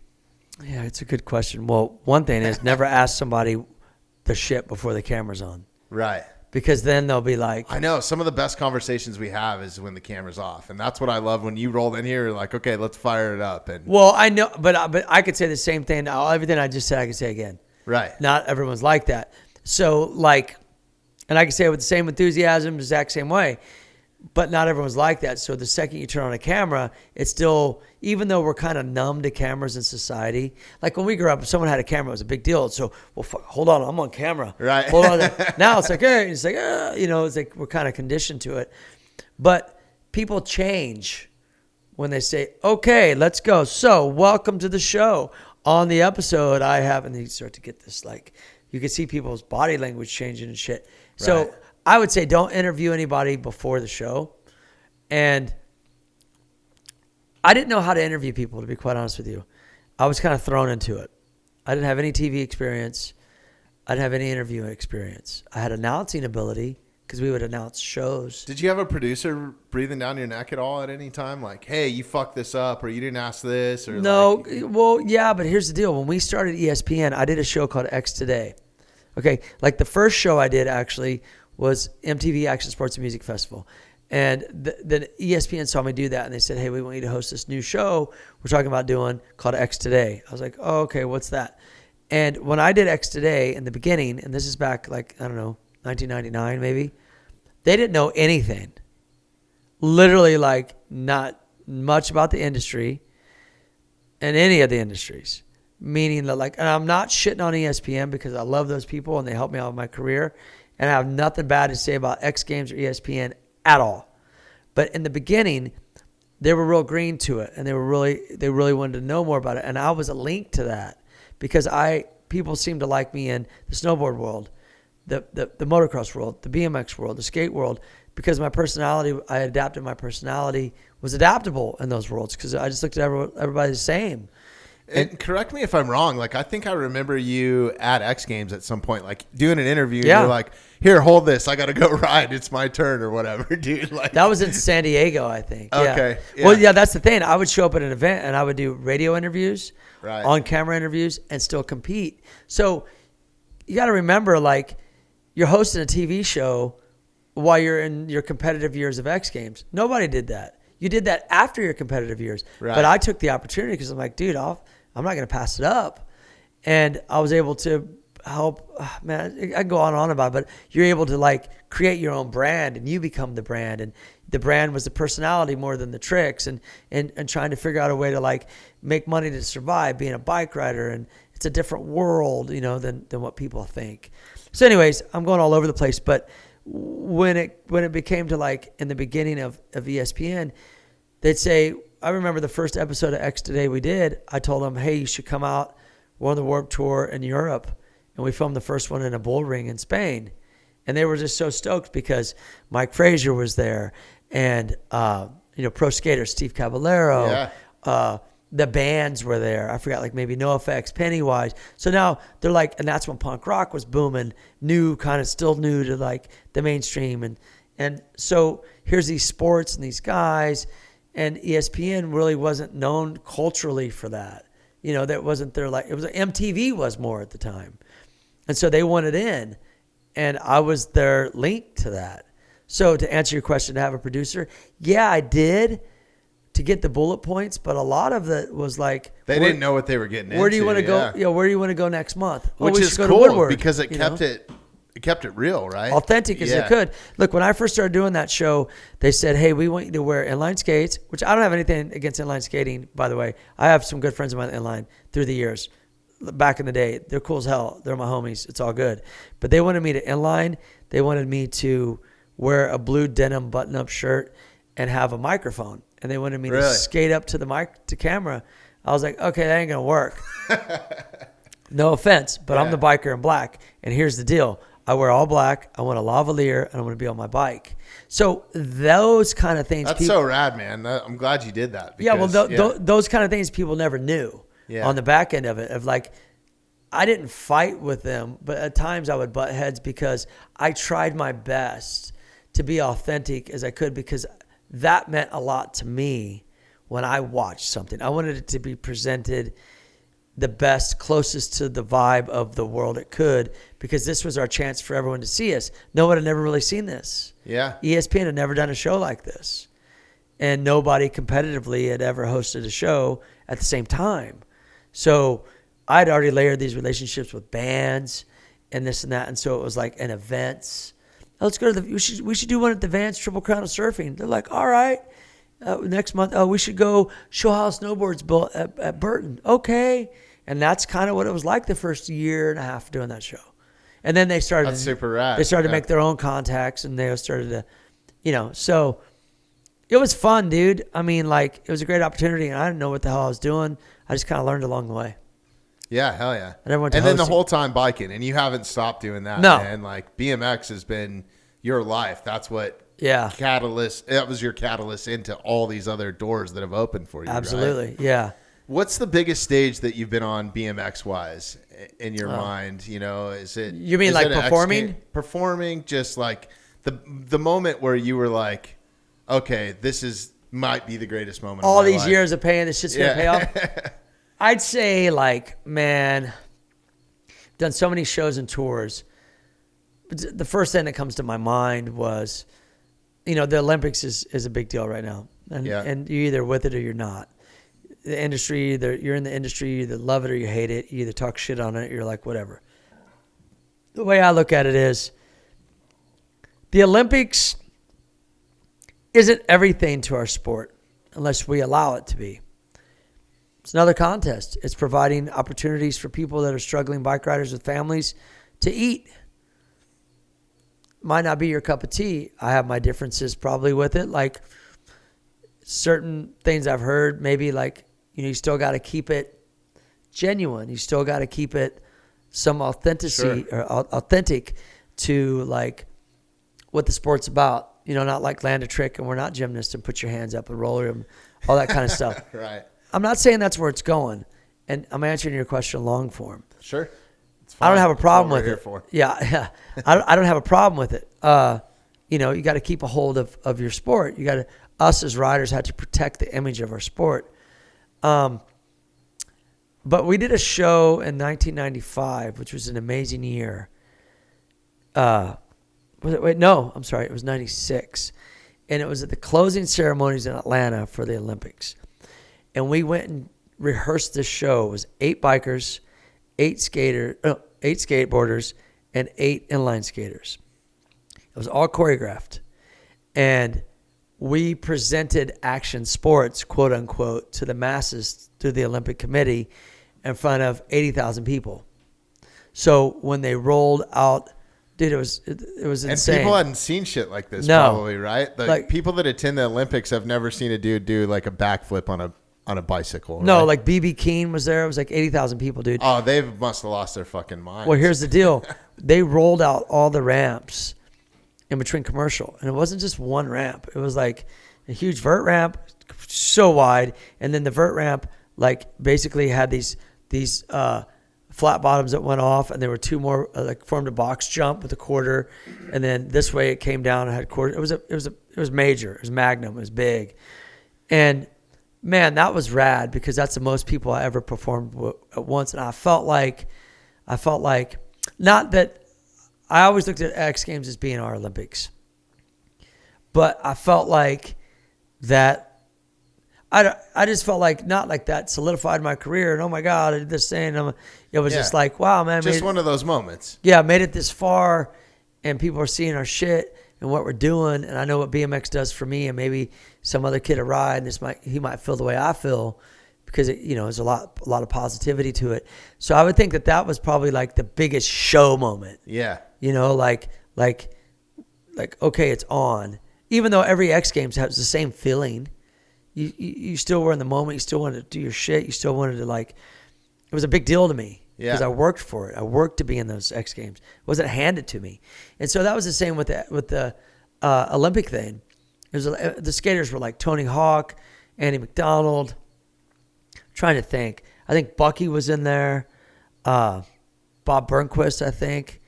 Yeah, it's a good question. Well, one thing is never ask somebody the shit before the camera's on, Right. because then they'll be like, I know some of the best conversations we have is when the camera's off, and that's what I love when you rolled in here. You're like, okay, let's fire it up. And well, I know, but I could say the same thing. Everything I just said, I could say again. right, Not everyone's like that. So like, and I can say it with the same enthusiasm, the exact same way, but not everyone's like that. So the second you turn on a camera, it's still, even though we're kind of numb to cameras in society, like when we grew up, if someone had a camera, it was a big deal. So, well, hold on, I'm on camera. Right. Hold on. Now it's like, hey, it's like, it's like we're kind of conditioned to it. But people change when they say, okay, let's go. So welcome to the show. On the episode I have, and you start to get this, like, you can see people's body language changing and shit. So Right. I would say don't interview anybody before the show. And I didn't know how to interview people, to be quite honest with you. I was kind of thrown into it. I didn't have any TV experience. I didn't have any interviewing experience. I had announcing ability because we would announce shows. Did you have a producer breathing down your neck at all at any time? Like, hey, you fucked this up, or you didn't ask this, or No, like... well, yeah, but here's the deal. When we started ESPN, I did a show called X Today. Okay, like the first show I did actually was MTV Action Sports and Music Festival. And then ESPN saw me do that, and they said, hey, we want you to host this new show we're talking about doing called X Today. I was like, oh, okay, what's that? And when I did X Today in the beginning, and this is back like, I don't know, 1999 maybe, they didn't know anything. Literally, like, not much about the industry and any of the industries. Meaning that, like, and I'm not shitting on ESPN because I love those people and they helped me out with my career. And I have nothing bad to say about X Games or ESPN at all. But in the beginning, they were real green to it, and they really wanted to know more about it. And I was a link to that because people seemed to like me in the snowboard world, the motocross world, the BMX world, the skate world, because my personality, I adapted my personality, was adaptable in those worlds because I just looked at everybody the same. And correct me if I'm wrong. Like, I think I remember you at X Games at some point, like doing an interview. Yeah. And you're like, here, hold this. I got to go ride. It's my turn or whatever, dude. Like, that was in San Diego, I think. Okay. Yeah. Well, yeah, that's the thing. I would show up at an event and I would do radio interviews, Right. on camera interviews, and still compete. So you got to remember, like, you're hosting a TV show while you're in your competitive years of X Games. Nobody did that. You did that after your competitive years. Right. But I took the opportunity because I'm like, dude, I'm not going to pass it up. And I was able to help, man, I go on and on about it, but you're able to, like, create your own brand, and you become the brand. And the brand was the personality more than the tricks, and trying to figure out a way to, like, make money to survive being a bike rider. And it's a different world, you know, than what people think. So anyways, I'm going all over the place, but when it became to, like, in the beginning of ESPN, they'd say, I remember the first episode of X Today we did, I told them, hey, you should come out. We're on the Warped Tour in Europe. And we filmed the first one in a bull ring in Spain. And they were just so stoked because Mike Frazier was there. And, pro skater Steve Caballero. Yeah. The bands were there. I forgot, like, maybe NoFX, Pennywise. So now they're like, and that's when punk rock was booming, still new to, like, the mainstream. And so here's these sports and these guys. And ESPN really wasn't known culturally for that. You know, that wasn't their, like, it was MTV was more at the time. And so they wanted in, and I was their link to that. So to answer your question, to have a producer, yeah, I did to get the bullet points, but a lot of it was like, they didn't know what they were getting into. Where do you want to go? Yeah, where do you want to go next month? Which we is should go to cool Woodward, because it kept it real, right? Authentic as it could. Look, when I first started doing that show, they said, hey, we want you to wear inline skates, which I don't have anything against inline skating, by the way. I have some good friends of mine inline through the years. Back in the day, they're cool as hell. They're my homies. It's all good. But they wanted me to inline. They wanted me to wear a blue denim button-up shirt and have a microphone. And they wanted me to skate up to the mic to camera. I was like, okay, that ain't gonna work. No offense, but I'm the biker in black. And here's the deal. I wear all black. I want a lavalier, and I want to be on my bike. So those kind of things. That's so rad, man. I'm glad you did that. Because, those kind of things people never knew on the back end of it. Of, like, I didn't fight with them, but at times I would butt heads because I tried my best to be authentic as I could, because that meant a lot to me when I watched something. I wanted it to be presented the best, closest to the vibe of the world it could, because this was our chance for everyone to see us. No one had never really seen this. Yeah. ESPN had never done a show like this. And nobody competitively had ever hosted a show at the same time. So I'd already layered these relationships with bands and this and that. And so it was like an events. Let's go to we should do one at the Vans Triple Crown of Surfing. They're like, all right. Next month, we should go show how snowboards built at Burton. Okay. And that's kind of what it was like the first year and a half doing that show. And then they started. That's super rad. They started to make their own contacts, and they started to, so It was fun, dude. I mean, like, it was a great opportunity, and I didn't know what the hell I was doing. I just kind of learned along the way. Yeah, hell yeah. And then the whole time biking, and you haven't stopped doing that, man. Like, BMX has been your life. That's what that was your catalyst into all these other doors that have opened for you. Absolutely, right? Yeah. What's the biggest stage that you've been on BMX-wise in your mind? You know, is it... You mean like performing? Performing, just like the moment where you were like, okay, might be the greatest moment all of my these life. Years of paying, this shit's going to pay off. I'd say, like, man, done so many shows and tours. The first thing that comes to my mind was, you know, the Olympics is a big deal right now. And you're either with it or you're not. The industry, you're in the industry, you either love it or you hate it. You either talk shit on it or you're like, whatever. The way I look at it is, the Olympics isn't everything to our sport unless we allow it to be. It's another contest. It's providing opportunities for people that are struggling bike riders with families to eat. Might not be your cup of tea. I have my differences probably with it. Like, certain things I've heard, maybe like, you know, you still got to keep it genuine. You still got to keep it some authenticity or authentic to like what the sport's about. You know, not like land a trick and we're not gymnasts and put your hands up and roller them, all that kind of stuff. Right. I'm not saying that's where it's going, and I'm answering your question long form. Sure. I don't have a problem with it. Yeah. I don't have a problem with it. You know, you got to keep a hold of your sport. Us as riders had to protect the image of our sport. But we did a show in 1995, which was an amazing year. Was it? Wait, no, I'm sorry. It was 96. And it was at the closing ceremonies in Atlanta for the Olympics. And we went and rehearsed this show. It was 8 bikers, 8 skateboarders, and 8 inline skaters. It was all choreographed. And we presented action sports, quote unquote, to the masses through the Olympic Committee in front of 80,000 people. So when they rolled out, dude, it was insane. And people hadn't seen shit like this, probably, right? Like, people that attend the Olympics have never seen a dude do like a backflip on a bicycle. No, right? like B.B. King was there. It was like 80,000 people, dude. Oh, they must have lost their fucking minds. Well, here's the deal. They rolled out all the ramps in between commercial. And it wasn't just one ramp. It was like a huge vert ramp, so wide. And then the vert ramp, like, basically had these flat bottoms that went off. And there were 2 more, like, formed a box jump with a quarter. And then this way it came down and had quarter. It was major. It was magnum. It was big. And man, that was rad because that's the most people I ever performed at once. And I felt like, not that I always looked at X Games as being our Olympics, but I felt like that. I just felt like not like that solidified my career. And oh my God, I did this thing. It was just like, wow, man. Just one of those moments. Yeah, I made it this far and people are seeing our shit and what we're doing. And I know what BMX does for me and maybe some other kid a ride. And he might feel the way I feel because there's a lot of positivity to it. So I would think that was probably like the biggest show moment. Yeah. Like, okay, it's on. Even though every X Games has the same feeling, you still were in the moment. You still wanted to do your shit. You still wanted to it was a big deal to me because I worked for it. I worked to be in those X Games. It wasn't handed to me. And so that was the same with the Olympic thing. The skaters were like Tony Hawk, Andy McDonald. I'm trying to think. I think Bucky was in there. Bob Burnquist, I think.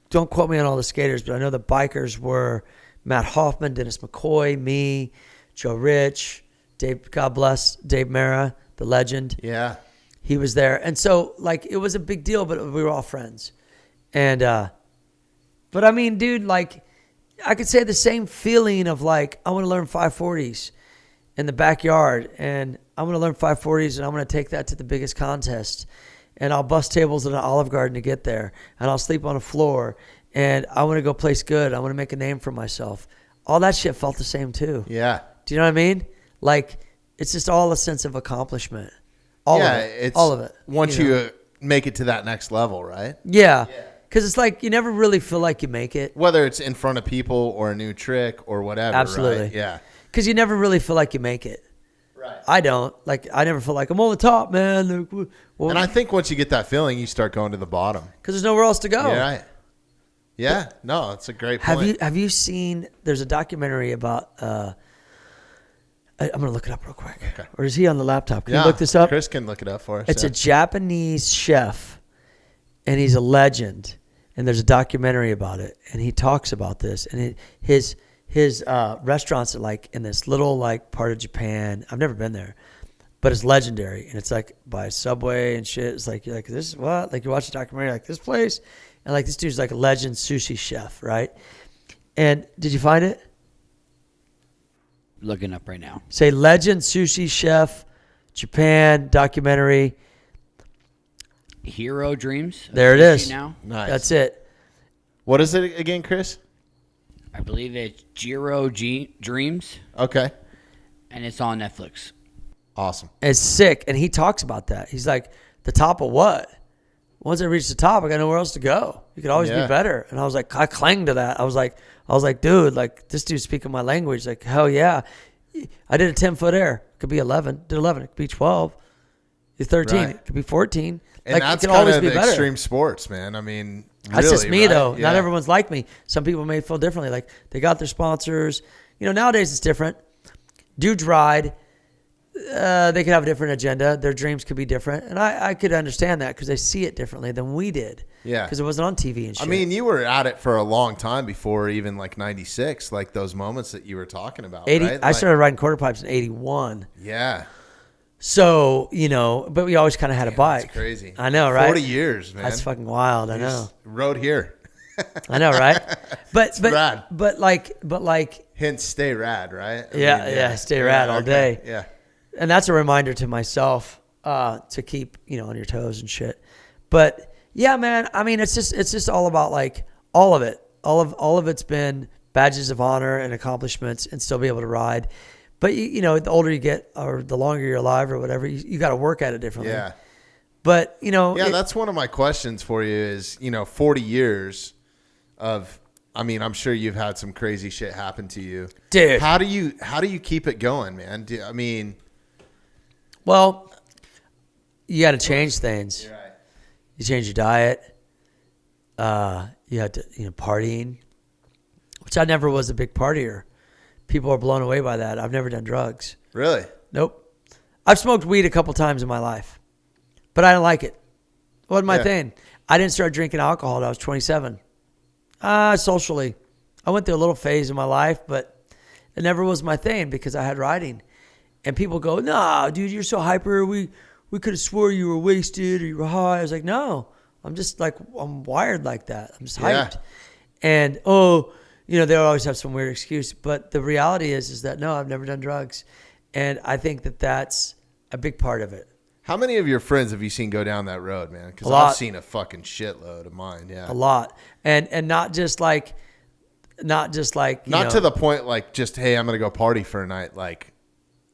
Don't quote me on all the skaters, but I know the bikers were Matt Hoffman, Dennis McCoy, me, Joe Rich, Dave, God bless, Dave Mara, the legend. Yeah. He was there. And so, it was a big deal, but we were all friends. And, but I mean, dude, I could say the same feeling of I want to learn 540s in the backyard, and I'm going to learn 540s, and I'm going to take that to the biggest contest. And I'll bust tables in an Olive Garden to get there, and I'll sleep on a floor, and I want to go place good. I want to make a name for myself. All that shit felt the same too. Yeah. Do you know what I mean? It's just all a sense of accomplishment. All of it. Once you make it to that next level, right? Yeah. Because it's like you never really feel like you make it. Whether it's in front of people or a new trick or whatever. Absolutely. Right? Yeah. Because you never really feel like you make it. Right. I don't. Like, I never feel like I'm on the top, man. Well, And I think once you get that feeling, you start going to the bottom. Because there's nowhere else to go. Yeah. Right. Yeah. No, it's a great point. Have you seen, there's a documentary about, I'm going to look it up real quick. Okay. Or is he on the laptop? Can you look this up? Chris can look it up for us. It's a Japanese chef, and he's a legend. And there's a documentary about it, and he talks about this. And his restaurants are like in this little like part of Japan. I've never been there, but it's legendary, and it's like by Subway and shit. It's like you're like, this is what? Like you watch the documentary, like this place, and like this dude's like a legend sushi chef, right? And did you find it? Looking up right now. Say legend sushi chef, Japan documentary. Hero Dreams. There it is. Now. Nice. That's it. What is it again, Chris? I believe it's Jiro Dreams, Okay. and it's on Netflix. Awesome. It's sick, and he talks about that. He's like, the top of what? Once I reach the top, I got nowhere else to go. You could always be better. And I was like, I cling to that. I was like, dude, like this dude's speaking my language. Like, hell yeah. I did a 10-foot air. It could be 11. Did 11. It could be 12. Did 13. Right. It could be 14. And like, that's it can kind always of be the better. extreme sports, man. I mean, That's just really, me, right? though. Yeah. Not everyone's like me. Some people may feel differently. Like, they got their sponsors. You know, nowadays it's different. Dudes ride. They could have a different agenda. Their dreams could be different. And I could understand that because they see it differently than we did. Yeah. Because it wasn't on TV and shit. I mean, you were at it for a long time before even like 96, like those moments that you were talking about, 80, right? I started riding quarter pipes in 81. Yeah. So, you know, but we always kind of had a bike. That's crazy. I know, right? 40 years, man. That's fucking wild. I know. Just rode here. I know, right? But rad. but like Hence, stay rad, right? I yeah, mean, yeah, stay rad all day. Yeah. And that's a reminder to myself to keep, you know, on your toes and shit. But yeah, man, I mean, it's just all about like all of it. All of it's been badges of honor and accomplishments and still be able to ride. But you know, the older you get or the longer you're alive or whatever, you got to work at it differently. Yeah. But, you know, Yeah, that's one of my questions for you is, you know, 40 years of, I mean, I'm sure you've had some crazy shit happen to you. Dude. How do you keep it going, man? I mean, well, you got to change things. you're right. You change your diet. You had to, you know, partying, which I never was a big partier. People are blown away by that. I've never done drugs. Really? Nope. I've smoked weed a couple times in my life, but I didn't like it. It wasn't my thing. I didn't start drinking alcohol until I was 27. Socially. I went through a little phase in my life, but it never was my thing because I had riding. And people go, nah, dude, you're so hyper. We could have swore you were wasted or you were high. I was like, no, I'm just like, I'm wired like that. I'm just hyped. And, you know, they always have some weird excuse. But the reality is that, no, I've never done drugs. And I think that that's a big part of it. How many of your friends have you seen go down that road, man? Because A lot. I've seen a fucking shitload of mine. Yeah. A lot. And not just like, not to the point like just, hey, I'm going to go party for a night. Like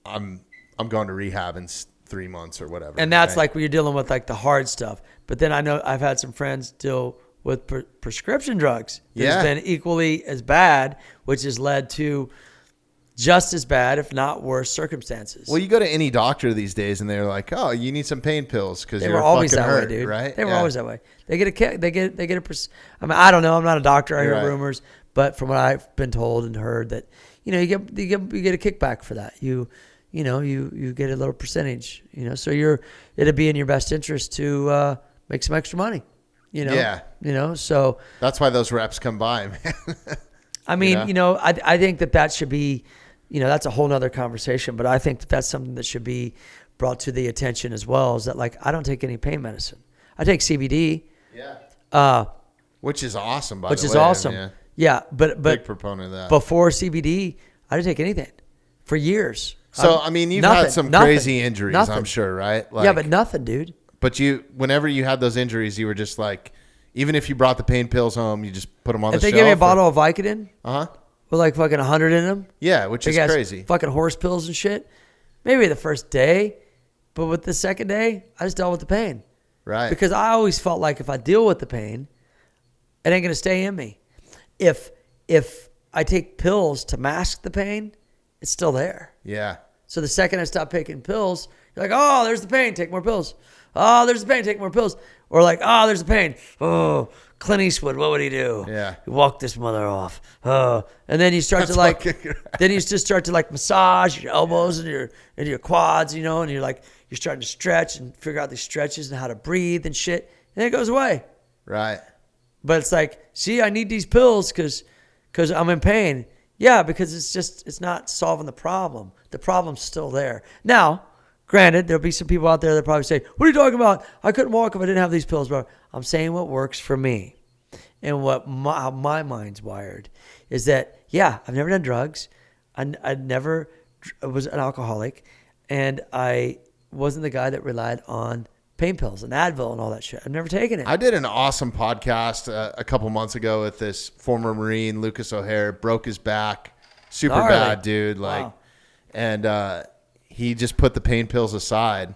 I'm going to rehab in 3 months or whatever. And that's right? like when you're dealing with like the hard stuff. But then I know I've had some friends deal with prescription drugs. That's been equally as bad, which has led to just as bad, if not worse, circumstances. Well, you go to any doctor these days and they're like, oh, you need some pain pills because They you're were always fucking that hurt, way, dude. right? They were always that way. They get a kick. They get I mean, I don't know. I'm not a doctor. I hear Right. rumors, but from what I've been told and heard, that you know, you get a kickback for that. You get a little percentage. You know, so it'd be in your best interest to make some extra money. You know. Yeah. You know, so That's why those reps come by, man. I mean, I think that should be, you know, that's a whole nother conversation. But I think that that's something that should be brought to the attention as well. Is that like I don't take any pain medicine. I take CBD. Yeah. Which is awesome, by the way. Which is awesome. I mean, Yeah, but big proponent of that. before CBD, I didn't take anything for years. So, I mean, you've had some crazy injuries, I'm sure, right? Like, yeah, but nothing, dude. But whenever you had those injuries, you were just like, even if you brought the pain pills home, you just put them on If the they shelf. give me a bottle of Vicodin Uh-huh. with like fucking 100 in them, Yeah, which is big ass crazy. fucking horse pills and shit, maybe the first day, but with the second day, I just dealt with the pain. Right. Because I always felt like if I deal with the pain, It ain't gonna stay in me. If I take pills to mask the pain, it's still there. Yeah. So the second I stop taking pills, you're like, oh, there's the pain, take more pills. Oh, there's the pain, take more pills. Or like, oh, there's the pain. Oh, Clint Eastwood, what would he do? Yeah. He walked this mother off. Oh, and then you start to like, then you just start to like massage your elbows and your quads, you know, and you're starting to stretch and figure out these stretches and how to breathe and shit. And it goes away. Right. But it's like, see, I need these pills because I'm in pain. Yeah, because it's not solving the problem. The problem's still there. Now, granted, there'll be some people out there that probably say, what are you talking about? I couldn't walk if I didn't have these pills, bro. I'm saying what works for me. And how my mind's wired is that, yeah, I've never done drugs. I never was an alcoholic. And I wasn't the guy that relied on pain pills and Advil and all that shit. I've never taken it. I did an awesome podcast a couple months ago with this former Marine, Lucas O'Hare, broke his back. Super Gnarly. bad, dude. Wow. And he just put the pain pills aside,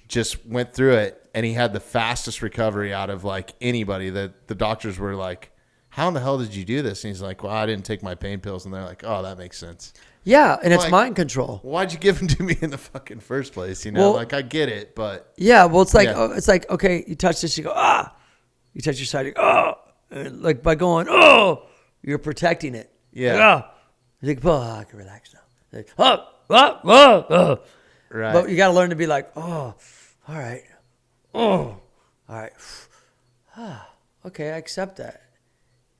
just went through it, and he had the fastest recovery out of like anybody. That the doctors were like, how in the hell did you do this? And he's like, well, I didn't take my pain pills. And they're like, oh, that makes sense. Yeah, and it's Like, mind control. Why'd you give them to me in the fucking first place? You know, Well, like I get it, but Yeah, well, it's like Yeah. it's like, okay, you touch this, you go, ah. You touch your side, you go, oh. And like by going, oh, you're protecting it. Yeah. Like, oh. You think, oh, I can relax now. Like, oh. right. But you got to learn to be like, oh, all right. Oh, all right. Okay, I accept that.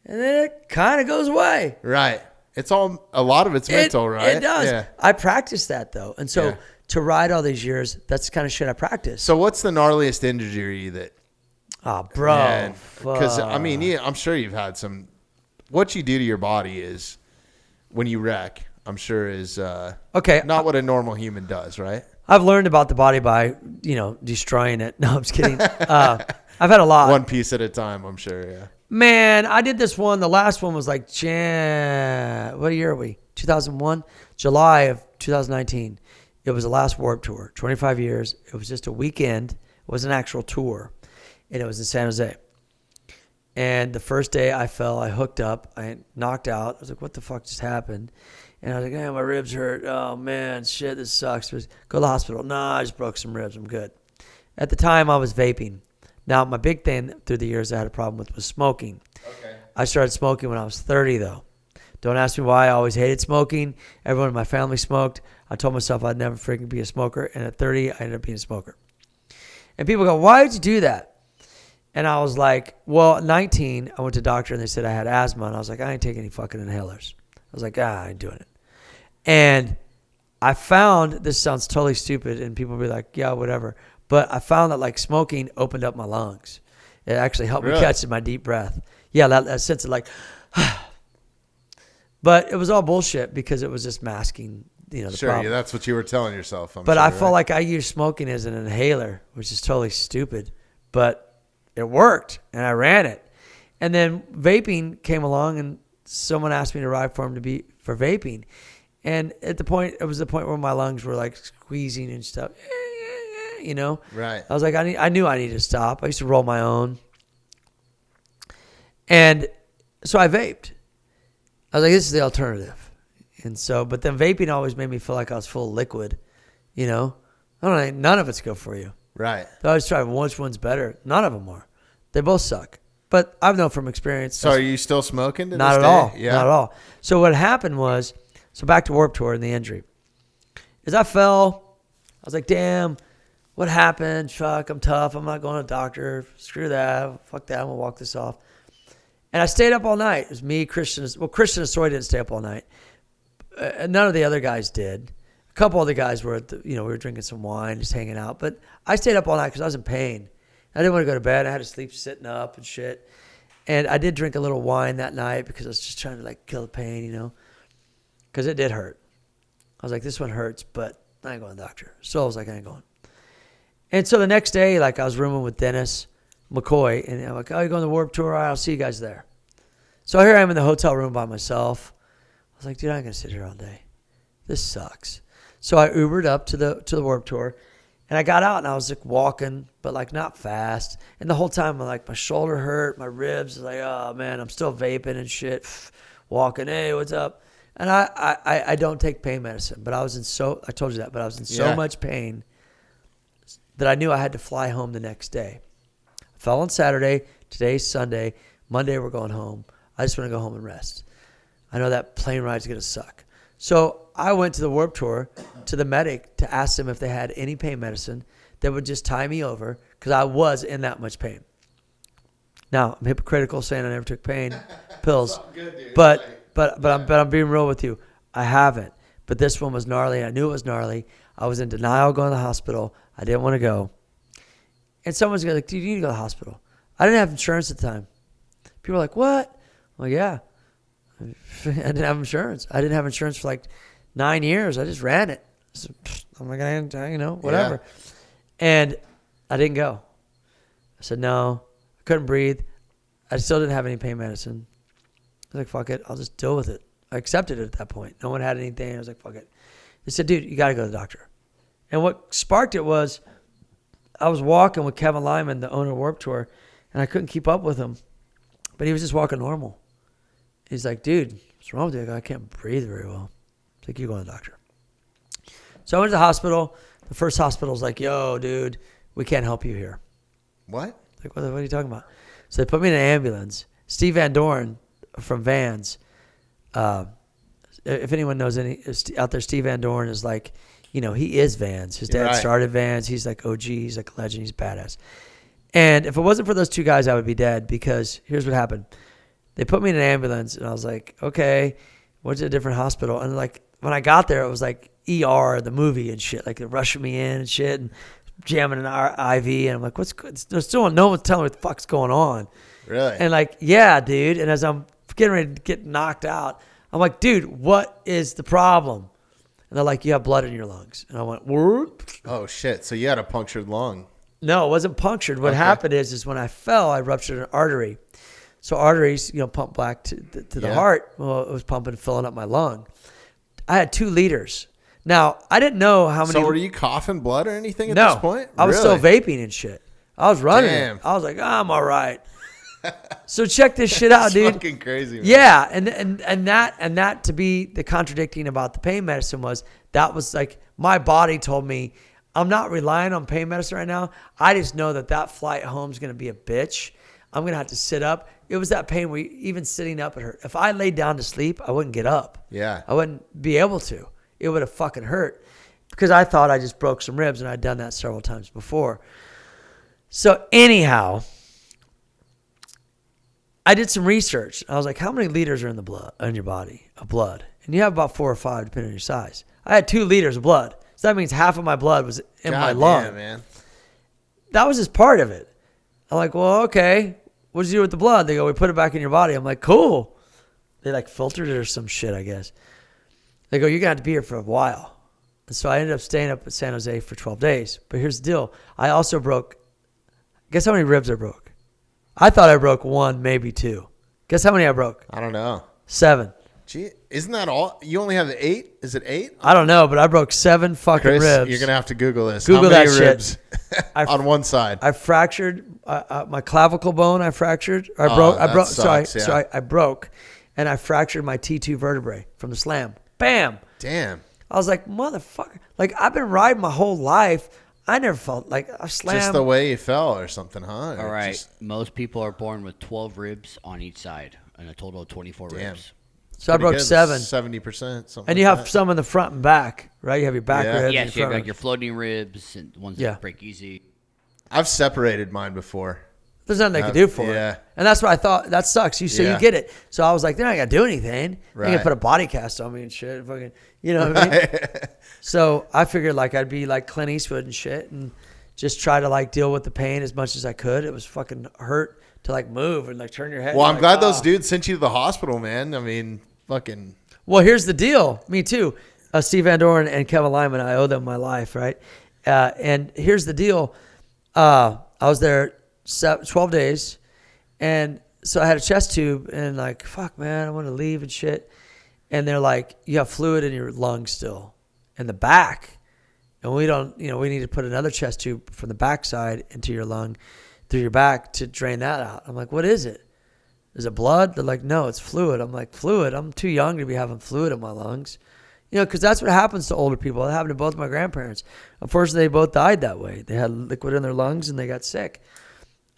And then it kind of goes away. Right. It's all, a lot of it's mental, right? It does. Yeah. I practice that, though. And so Yeah. to ride all these years, that's the kind of shit I practice. So what's the gnarliest injury that, Oh, bro. because I mean, yeah, I'm sure you've had some, what you do to your body is, when you wreck, I'm sure is Okay. not what a normal human does, right? I've learned about the body by, destroying it. No, I'm just kidding. I've had a lot. One piece at a time, I'm sure, yeah. Man, I did this one. The last one was like, what year are we? 2001? July of 2019. It was the last Warped Tour, 25 years. It was just a weekend. It was an actual tour. And it was in San Jose. And the first day I fell, I hooked up. I knocked out. I was like, what the fuck just happened? And I was like, my ribs hurt. Oh, man, shit, this sucks. Go to the hospital. Nah, I just broke some ribs. I'm good. At the time, I was vaping. Now, my big thing through the years I had a problem with was smoking. Okay. I started smoking when I was 30, though. Don't ask me why. I always hated smoking. Everyone in my family smoked. I told myself I'd never freaking be a smoker. And at 30, I ended up being a smoker. And people go, why did you do that? And I was like, well, at 19, I went to the doctor and they said I had asthma. And I was like, I ain't taking any fucking inhalers. I was like, I ain't doing it. And I found, this sounds totally stupid and people will be like, yeah, whatever. But I found that like smoking opened up my lungs. It actually helped me catch my deep breath. Yeah, that sense of like, but it was all bullshit because it was just masking, the Sure, problem. yeah, that's what you were telling yourself. But I felt like I used smoking as an inhaler, which is totally stupid. But it worked, and I ran it. And then vaping came along, and someone asked me to ride for him for vaping. And it was the point where my lungs were like squeezing and stuff. Right. I was like, I knew I needed to stop. I used to roll my own. And so I vaped. I was like, this is the alternative. And so, but then vaping always made me feel like I was full of liquid, I don't know, none of it's good for you. Right. So I always try which one's better. None of them are. They both suck. But I've known from experience. So are you still smoking to Not this at day? all. Yeah. Not at all. So what happened was, back to Warped Tour and the injury. As I fell, I was like, damn, what happened? Fuck, I'm tough. I'm not going to a doctor. Screw that. Fuck that. I'm going to walk this off. And I stayed up all night. It was me, Christian. Well, Christian and Soy didn't stay up all night. None of the other guys did. A couple other guys were, we were drinking some wine, just hanging out. But I stayed up all night because I was in pain. I didn't want to go to bed. I had to sleep sitting up and shit. And I did drink a little wine that night because I was just trying to like kill the pain, because it did hurt. I was like, this one hurts, but I ain't going to the doctor. So I was like, I ain't going. And so the next day, like I was rooming with Dennis McCoy, and I'm like, oh, you're going to the Warped Tour? All right, I'll see you guys there. So here I am in the hotel room by myself. I was like, dude, I ain't going to sit here all day. This sucks. So I Ubered up to the Warped Tour, And I got out and I was like walking, but like not fast. And the whole time, like my shoulder hurt, my ribs, like, oh man, I'm still vaping and shit. Walking, hey, what's up? And I don't take pain medicine, but I told you that, but I was in so much pain that I knew I had to fly home the next day. I fell on Saturday, today's Sunday, Monday we're going home. I just want to go home and rest. I know that plane ride's going to suck. So I went to the Warped Tour to the medic to ask them if they had any pain medicine that would just tie me over because I was in that much pain. Now, I'm hypocritical saying I never took pain pills, good, but I'm being real with you. I haven't. But this one was gnarly. I knew it was gnarly. I was in denial going to the hospital. I didn't want to go. And someone's like, dude, you need to go to the hospital. I didn't have insurance at the time. People were like, what? Well, yeah. I didn't have insurance. I didn't have insurance for like 9 years. I just ran it. So, I'm like, whatever. Yeah. And I didn't go. I said, no. I couldn't breathe. I still didn't have any pain medicine. I was like, fuck it. I'll just deal with it. I accepted it at that point. No one had anything. I was like, fuck it. They said, dude, you got to go to the doctor. And what sparked it was I was walking with Kevin Lyman, the owner of Warped Tour, and I couldn't keep up with him. But he was just walking normal. He's like, dude, what's wrong with you? I go, I can't breathe very well. It's like, you go to the doctor. So I went to the hospital. The first hospital's like, yo, dude, we can't help you here. What? Like, what are you talking about? So they put me in an ambulance. Steve Van Dorn from Vans, if anyone knows any out there, Steve Van Dorn is like, he is Vans. His dad started Vans. He's like OG. He's like a legend. He's badass. And if it wasn't for those two guys, I would be dead because here's what happened. They put me in an ambulance and I was like, okay, went to a different hospital. And like, when I got there, it was like ER, the movie and shit. Like they're rushing me in and shit and jamming an IV. And I'm like, what's good? There's still no one's telling me what the fuck's going on. Really? And like, yeah, dude. And as I'm getting ready to get knocked out, I'm like, dude, what is the problem? And they're like, you have blood in your lungs. And I went, what? Oh, shit. So you had a punctured lung. No, it wasn't punctured. What happened is when I fell, I ruptured an artery. So arteries, pump back to the heart. Well, it was pumping, filling up my lung. I had 2 liters. Now, I didn't know how many. So were you coughing blood or anything at this point? I was still vaping and shit. I was running. Damn. I was like, I'm all right. So check this shit out, dude. Fucking crazy, man. Yeah, and that to be the contradicting about the pain medicine was that was like my body told me I'm not relying on pain medicine right now. I just know that flight home is gonna be a bitch. I'm gonna have to sit up. It was that pain where even sitting up it hurt. If I laid down to sleep, I wouldn't get up. Yeah, I wouldn't be able to. It would have fucking hurt because I thought I just broke some ribs and I'd done that several times before. So anyhow, I did some research. I was like, how many liters are in the blood in your body of blood? And you have about 4 or 5 depending on your size. I had 2 liters of blood. So that means half of my blood was in my lung. Damn, man. That was just part of it. I'm like, well, okay. What did you do with the blood? They go, we put it back in your body. I'm like, cool. They like filtered it or some shit, I guess. They go, you're going to have to be here for a while. And so I ended up staying up at San Jose for 12 days. But here's the deal. I also broke, guess how many ribs I broke? I thought I broke 1, maybe 2. Guess how many I broke? I don't know. 7. Gee, isn't that all? You only have 8? Is it 8? I don't know, but I broke 7 fucking Chris, ribs. You're going to have to Google this. Google how many that ribs shit. on one side? I fractured my clavicle bone. I fractured. I broke, and I fractured my T2 vertebrae from the slam. Bam. Damn. I was like, motherfucker. Like, I've been riding my whole life. I never felt like I slammed. Just the way you fell or something, huh? All right. Most people are born with 12 ribs on each side and a total of 24 ribs. So I broke 7. 70%. Something and you like have some in the front and back, right? You have your back ribs. Yes, you have like your floating ribs and ones that break easy. I've separated mine before. There's nothing they can do for it. And that's what I thought. That sucks. You get it. So I was like, they're not going to do anything. They're going to put a body cast on me and shit. Fucking, you know what I mean? So I figured like I'd be like Clint Eastwood and shit and just try to like deal with the pain as much as I could. It was fucking hurt to like move and like turn your head. Well, I'm glad those dudes sent you to the hospital, man. I mean, fucking. Well, here's the deal. Me too. Steve Van Dorn and Kevin Lyman, I owe them my life, right? And here's the deal. I was there 12 days. And so I had a chest tube and like, fuck, man, I want to leave and shit. And they're like, you have fluid in your lungs still. In the back. and we don't, we need to put another chest tube from the backside into your lung through your back to drain that out. I'm like, what is it? Is it blood? They're like, no, it's fluid. I'm like, fluid? I'm too young to be having fluid in my lungs. Because that's what happens to older people. It happened to both my grandparents. Unfortunately, they both died that way. They had liquid in their lungs and they got sick.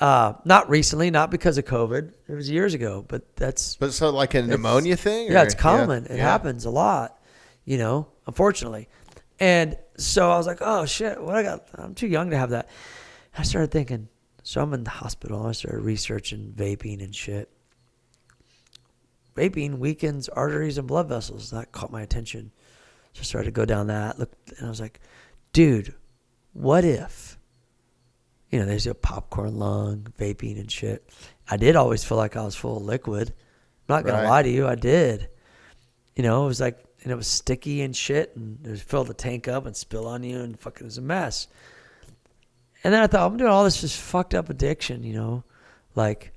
Not recently, not because of COVID. It was years ago, but that's... But so like a pneumonia thing? Yeah, it's common. It happens a lot, unfortunately. And so I was like, oh, shit, I'm too young to have that. I started thinking, so I'm in the hospital. I started researching vaping and shit. Vaping weakens arteries and blood vessels. That caught my attention. So I started to go down that. And I was like, dude, what if, there's a popcorn lung, vaping and shit. I did always feel like I was full of liquid. I'm not going to lie to you. I did. It was like, and it was sticky and shit. And it would fill the tank up and spill on you and fucking it was a mess. And then I thought, I'm doing all this just fucked up addiction, like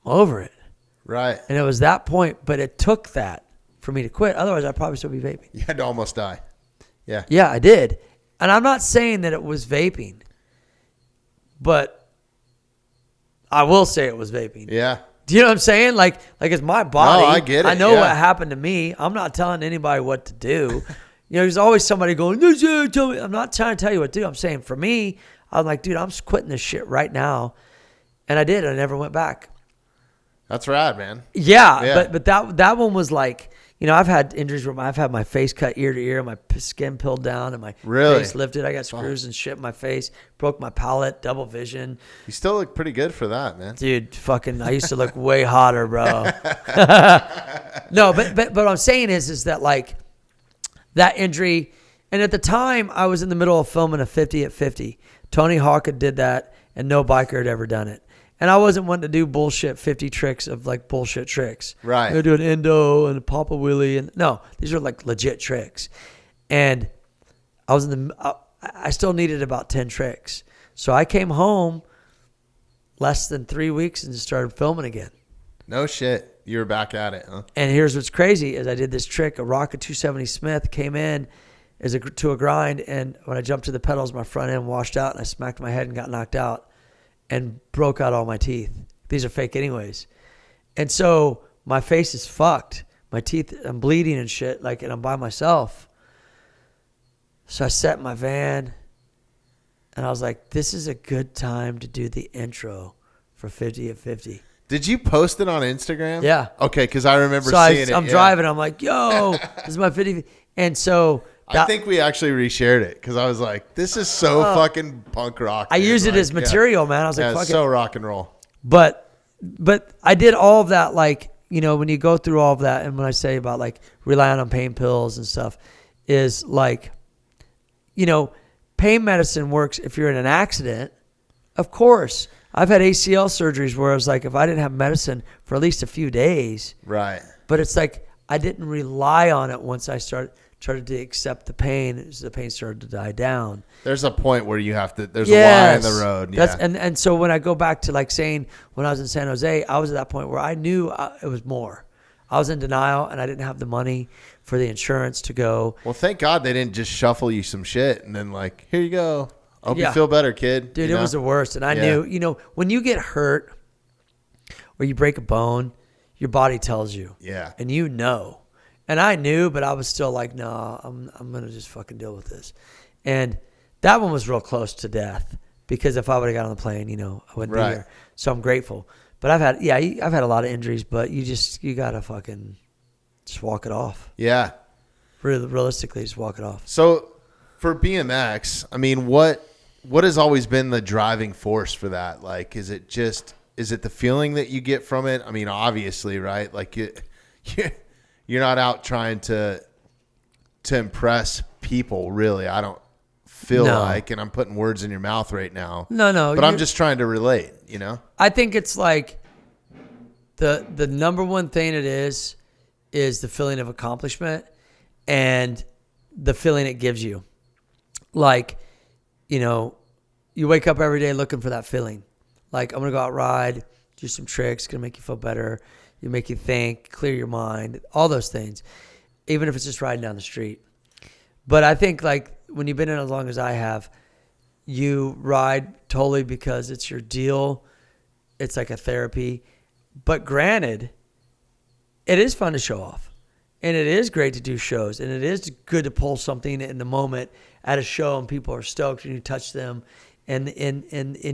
I'm over it. Right. And it was that point, but it took that for me to quit. Otherwise, I'd probably still be vaping. You had to almost die. Yeah. Yeah, I did. And I'm not saying that it was vaping, but I will say it was vaping. Yeah. Do you know what I'm saying? Like it's my body. No, I get it. I know what happened to me. I'm not telling anybody what to do. There's always somebody going, tell me. I'm not trying to tell you what to do. I'm saying for me, I'm like, dude, I'm quitting this shit right now. And I did. I never went back. That's rad, man. Yeah. But that one was like, I've had injuries where I've had my face cut ear to ear, my skin peeled down, and my face lifted. I got screws and shit in my face, broke my palate, double vision. You still look pretty good for that, man. Dude, fucking, I used to look way hotter, bro. No, but what I'm saying is that like that injury, and at the time I was in the middle of filming a 50 at 50. Tony Hawk did that, and no biker had ever done it. And I wasn't wanting to do bullshit 50 tricks of like bullshit tricks. Right. I'm going to do an endo and a pop a wheelie. And no, these are like legit tricks. And I still needed about 10 tricks. So I came home less than 3 weeks and just started filming again. No shit. You were back at it, huh? And here's what's crazy is I did this trick. A Rocket 270 Smith came in to a grind. And when I jumped to the pedals, my front end washed out and I smacked my head and got knocked out. And broke out all my teeth. These are fake anyways. And so my face is fucked. My teeth, I'm bleeding and shit, and I'm by myself. So I sat in my van and I was like, this is a good time to do the intro for 50 at 50. Did you post it on Instagram? Yeah. Okay, because I remember seeing it. I'm driving. I'm like, yo, this is my 50. And so... I think we actually reshared it because I was like, this is so fucking punk rock. I used it as material, man. I was like, fuck it's so rock and roll. But I did all of that, when you go through all of that, and when I say about relying on pain pills and stuff, is pain medicine works if you're in an accident. Of course. I've had ACL surgeries where I was like, if I didn't have medicine for at least a few days. Right. But it's like, I didn't rely on it once I started to accept the pain as the pain started to die down. There's a point where you have to, there's a line in the road. Yeah. And so when I go back to saying when I was in San Jose, I was at that point where I knew it was more. I was in denial and I didn't have the money for the insurance to go. Well, thank God they didn't just shuffle you some shit and then here you go. Hope you feel better, kid. Dude, it was the worst. And I knew, when you get hurt or you break a bone, your body tells you. Yeah. And you know. And I knew, but I was still like, no, I'm going to just fucking deal with this. And that one was real close to death because if I would have got on the plane, I wouldn't be here. So I'm grateful. But I've had a lot of injuries, but you got to fucking just walk it off. Yeah. Realistically, just walk it off. So for BMX, I mean, what has always been the driving force for that? Is it the feeling that you get from it? I mean, obviously, right? You're not out trying to impress people, really. I don't feel like, and I'm putting words in your mouth right now. No. But I'm just trying to relate, I think it's the number one thing it is the feeling of accomplishment and the feeling it gives you. You wake up every day looking for that feeling. I'm going to go out ride, do some tricks, going to make you feel better. You make you think, clear your mind, all those things, even if it's just riding down the street. But I think like when you've been in as long as I have, you ride totally because it's your deal. It's like a therapy. But granted, it is fun to show off. And it is great to do shows. And it is good to pull something in the moment at a show and people are stoked and you touch them and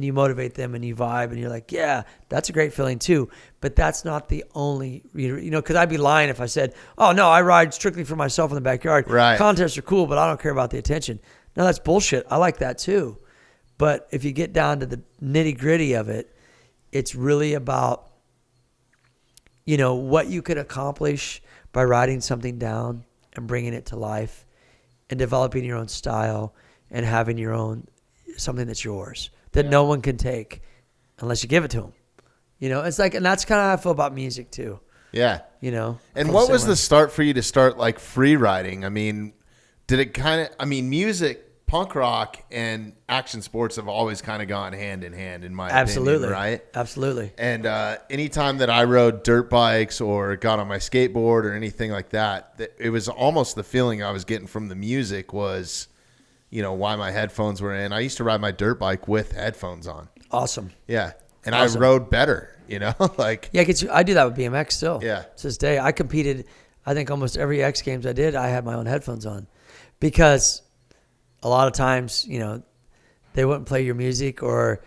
you motivate them and you vibe and you're like, yeah, that's a great feeling too. But that's not the only, because I'd be lying if I said, oh, no, I ride strictly for myself in the backyard. Right. Contests are cool, but I don't care about the attention. No, that's bullshit. I like that too. But if you get down to the nitty gritty of it, it's really about, what you could accomplish by writing something down and bringing it to life and developing your own style and having your own, something that's yours that no one can take unless you give it to them. It's like, and that's kind of how I feel about music too. Yeah. And what was the start for you to start like free writing? I mean, did it music, punk rock and action sports have always kind of gone hand in hand in my opinion, right? Absolutely. And anytime that I rode dirt bikes or got on my skateboard or anything like that, it was almost the feeling I was getting from the music was, why my headphones were in. I used to ride my dirt bike with headphones on. Awesome. Yeah. And awesome. I rode better, like. Yeah, I do that with BMX still. Yeah. To this day, I competed, I think almost every X Games I did, I had my own headphones on because a lot of times, they wouldn't play your music or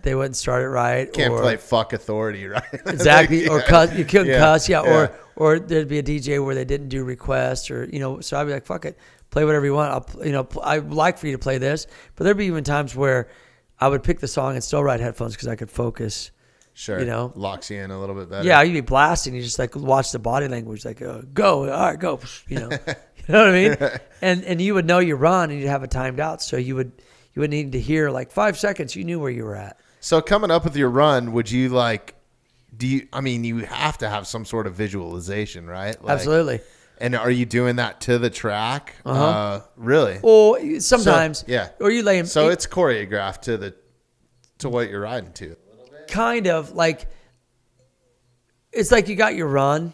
they wouldn't start it right. Can't play fuck authority, right? Exactly. Yeah. Or cuss, you couldn't cuss. Yeah. Or there'd be a DJ where they didn't do requests or, so I'd be like, fuck it, play whatever you want. I'd like for you to play this, but there'd be even times where I would pick the song and still ride headphones because I could focus. Sure. Locks you in a little bit better. Yeah. You'd be blasting. You just like watch the body language, like, go, all right, go, You know what I mean? And you would know your run and you'd have it timed out. So you would need to hear like 5 seconds. You knew where you were at. So coming up with your run, would you you have to have some sort of visualization, right? Like, absolutely. And are you doing that to the track? Uh-huh. Really? Well, sometimes. So, yeah. Or you lay them. So it's choreographed to what you're riding to. Kind of like, it's like you got your run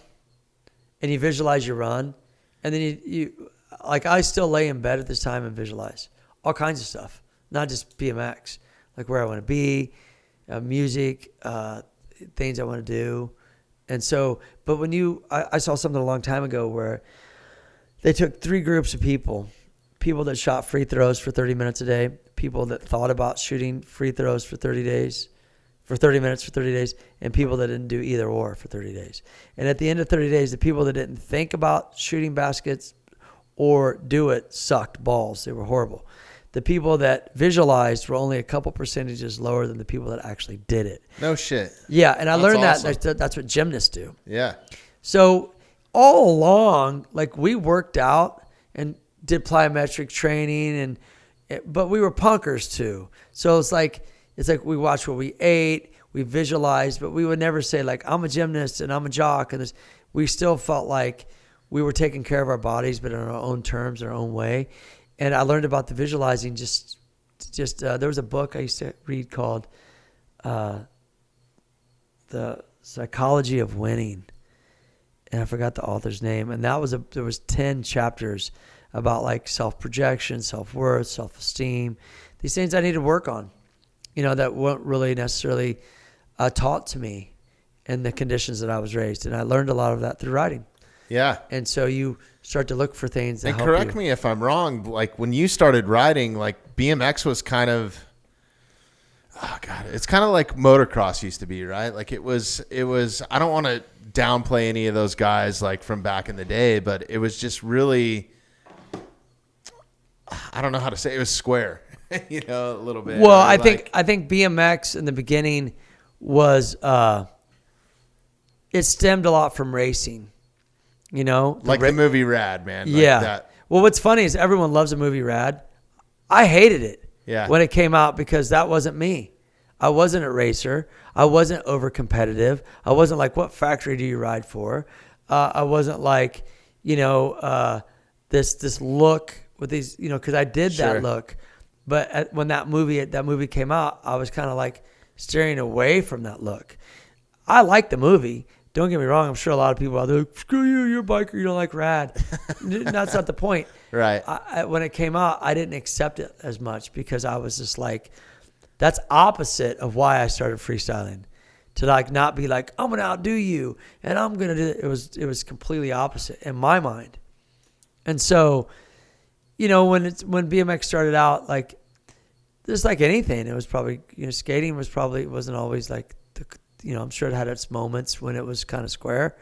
and you visualize your run. And then you like, I still lay in bed at this time and visualize all kinds of stuff, not just BMX, like where I want to be, music, things I want to do. And so, but when I saw something a long time ago where they took 3 groups of people that shot free throws for 30 minutes a day, people that thought about shooting free throws for 30 minutes for 30 days, and people that didn't do either or for 30 days. And at the end of 30 days, the people that didn't think about shooting baskets or do it sucked balls. They were horrible. The people that visualized were only a couple percentages lower than the people that actually did it. No shit. Yeah, and I learned awesome. that's what gymnasts do. Yeah. So all along, like we worked out and did plyometric training, but we were punkers too. So it's like we watched what we ate, we visualized, but we would never say like I'm a gymnast and I'm a jock, and we still felt like we were taking care of our bodies, but in our own terms, our own way. And I learned about the visualizing just there was a book I used to read called The Psychology of Winning. And I forgot the author's name. And there was 10 chapters about like self-projection, self-worth, self-esteem, these things I need to work on, that weren't really necessarily taught to me in the conditions that I was raised. And I learned a lot of that through writing. Yeah. And so you start to look for things that help you. And correct me if I'm wrong, like when you started riding, like BMX was kind of, it's kind of like motocross used to be, right? Like it was, I don't want to downplay any of those guys like from back in the day, but it was just really, I don't know how to say it, was square, a little bit. Well, I think BMX in the beginning was, it stemmed a lot from racing. The movie Rad, man. Like yeah. That. Well, what's funny is everyone loves the movie Rad. I hated it when it came out because that wasn't me. I wasn't a racer. I wasn't over competitive. I wasn't like, what factory do you ride for? I wasn't like, this look with these, because I did that look. But when that movie came out, I was kind of like staring away from that look. I liked the movie, don't get me wrong. I'm sure a lot of people out there, like, screw you, you're a biker, you don't like rad. That's not the point. Right. When it came out, I didn't accept it as much because I was just like, that's opposite of why I started freestyling. To like not be like, I'm gonna outdo you and I'm gonna do it. It was completely opposite in my mind. And so, you know, when BMX started out, like just like anything, it was probably, you know, skating wasn't always like I'm sure it had its moments when it was kind of square,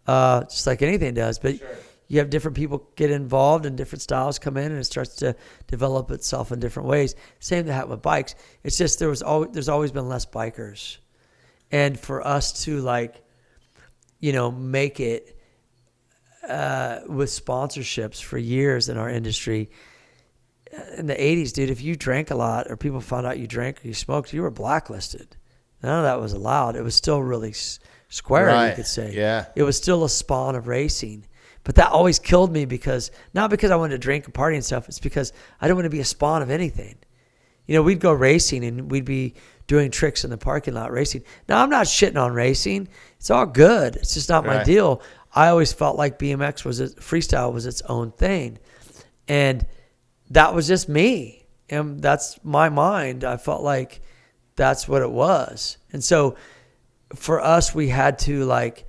just like anything does. But sure, you have different people get involved and different styles come in, and it starts to develop itself in different ways. Same to happen with bikes. It's just there's always been less bikers. And for us to like, you know, make it with sponsorships for years in our industry, in the 80s, dude, if you drank a lot or people found out you drank or you smoked, you were blacklisted. None of that was allowed. It was still really square, right, you could say. Yeah. It was still a spawn of racing. But that always killed me not because I wanted to drink and party and stuff. It's because I don't want to be a spawn of anything. You know, we'd go racing and we'd be doing tricks in the parking lot racing. Now, I'm not shitting on racing. It's all good. It's just not my deal. I always felt like freestyle was its own thing. And that was just me. And that's my mind. I felt like that's what it was. And so for us, we had to like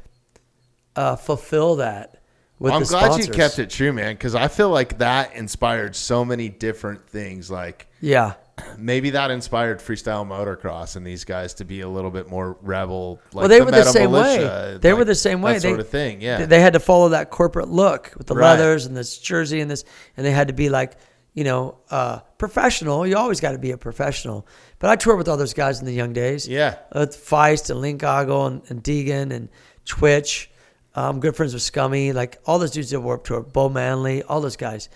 fulfill that with I'm the glad sponsors. you kept it true, man, because I feel like that inspired so many different things. Like, yeah. Maybe that inspired freestyle motocross and these guys to be a little bit more rebel. Like well, they were the same way. They were the same way. That sort of thing, yeah. They had to follow that corporate look with the leathers and this jersey and they had to be like, you know, professional. You always got to be a professional. But I toured with all those guys in the young days. Yeah. Feist and Linkoggle and Deegan and Twitch. I'm good friends with Scummy. Like all those dudes that Warped Tour, Bo Manley, all those guys.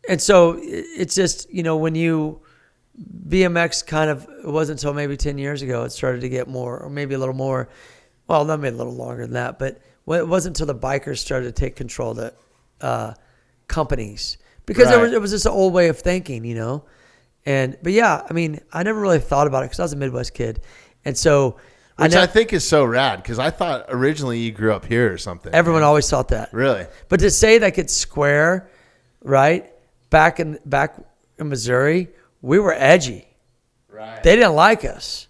And so it's just, you know, when BMX kind of, it wasn't until maybe 10 years ago, it started to get more, or maybe a little more, well, that made a little longer than that, but it wasn't until the bikers started to take control of the companies. Because it was just an old way of thinking, you know? But yeah, I mean, I never really thought about it because I was a Midwest kid. And so I think is so rad because I thought originally you grew up here or something. Everyone always thought that. Really? But to say like it's square, right? Back in Missouri, we were edgy. Right. They didn't like us.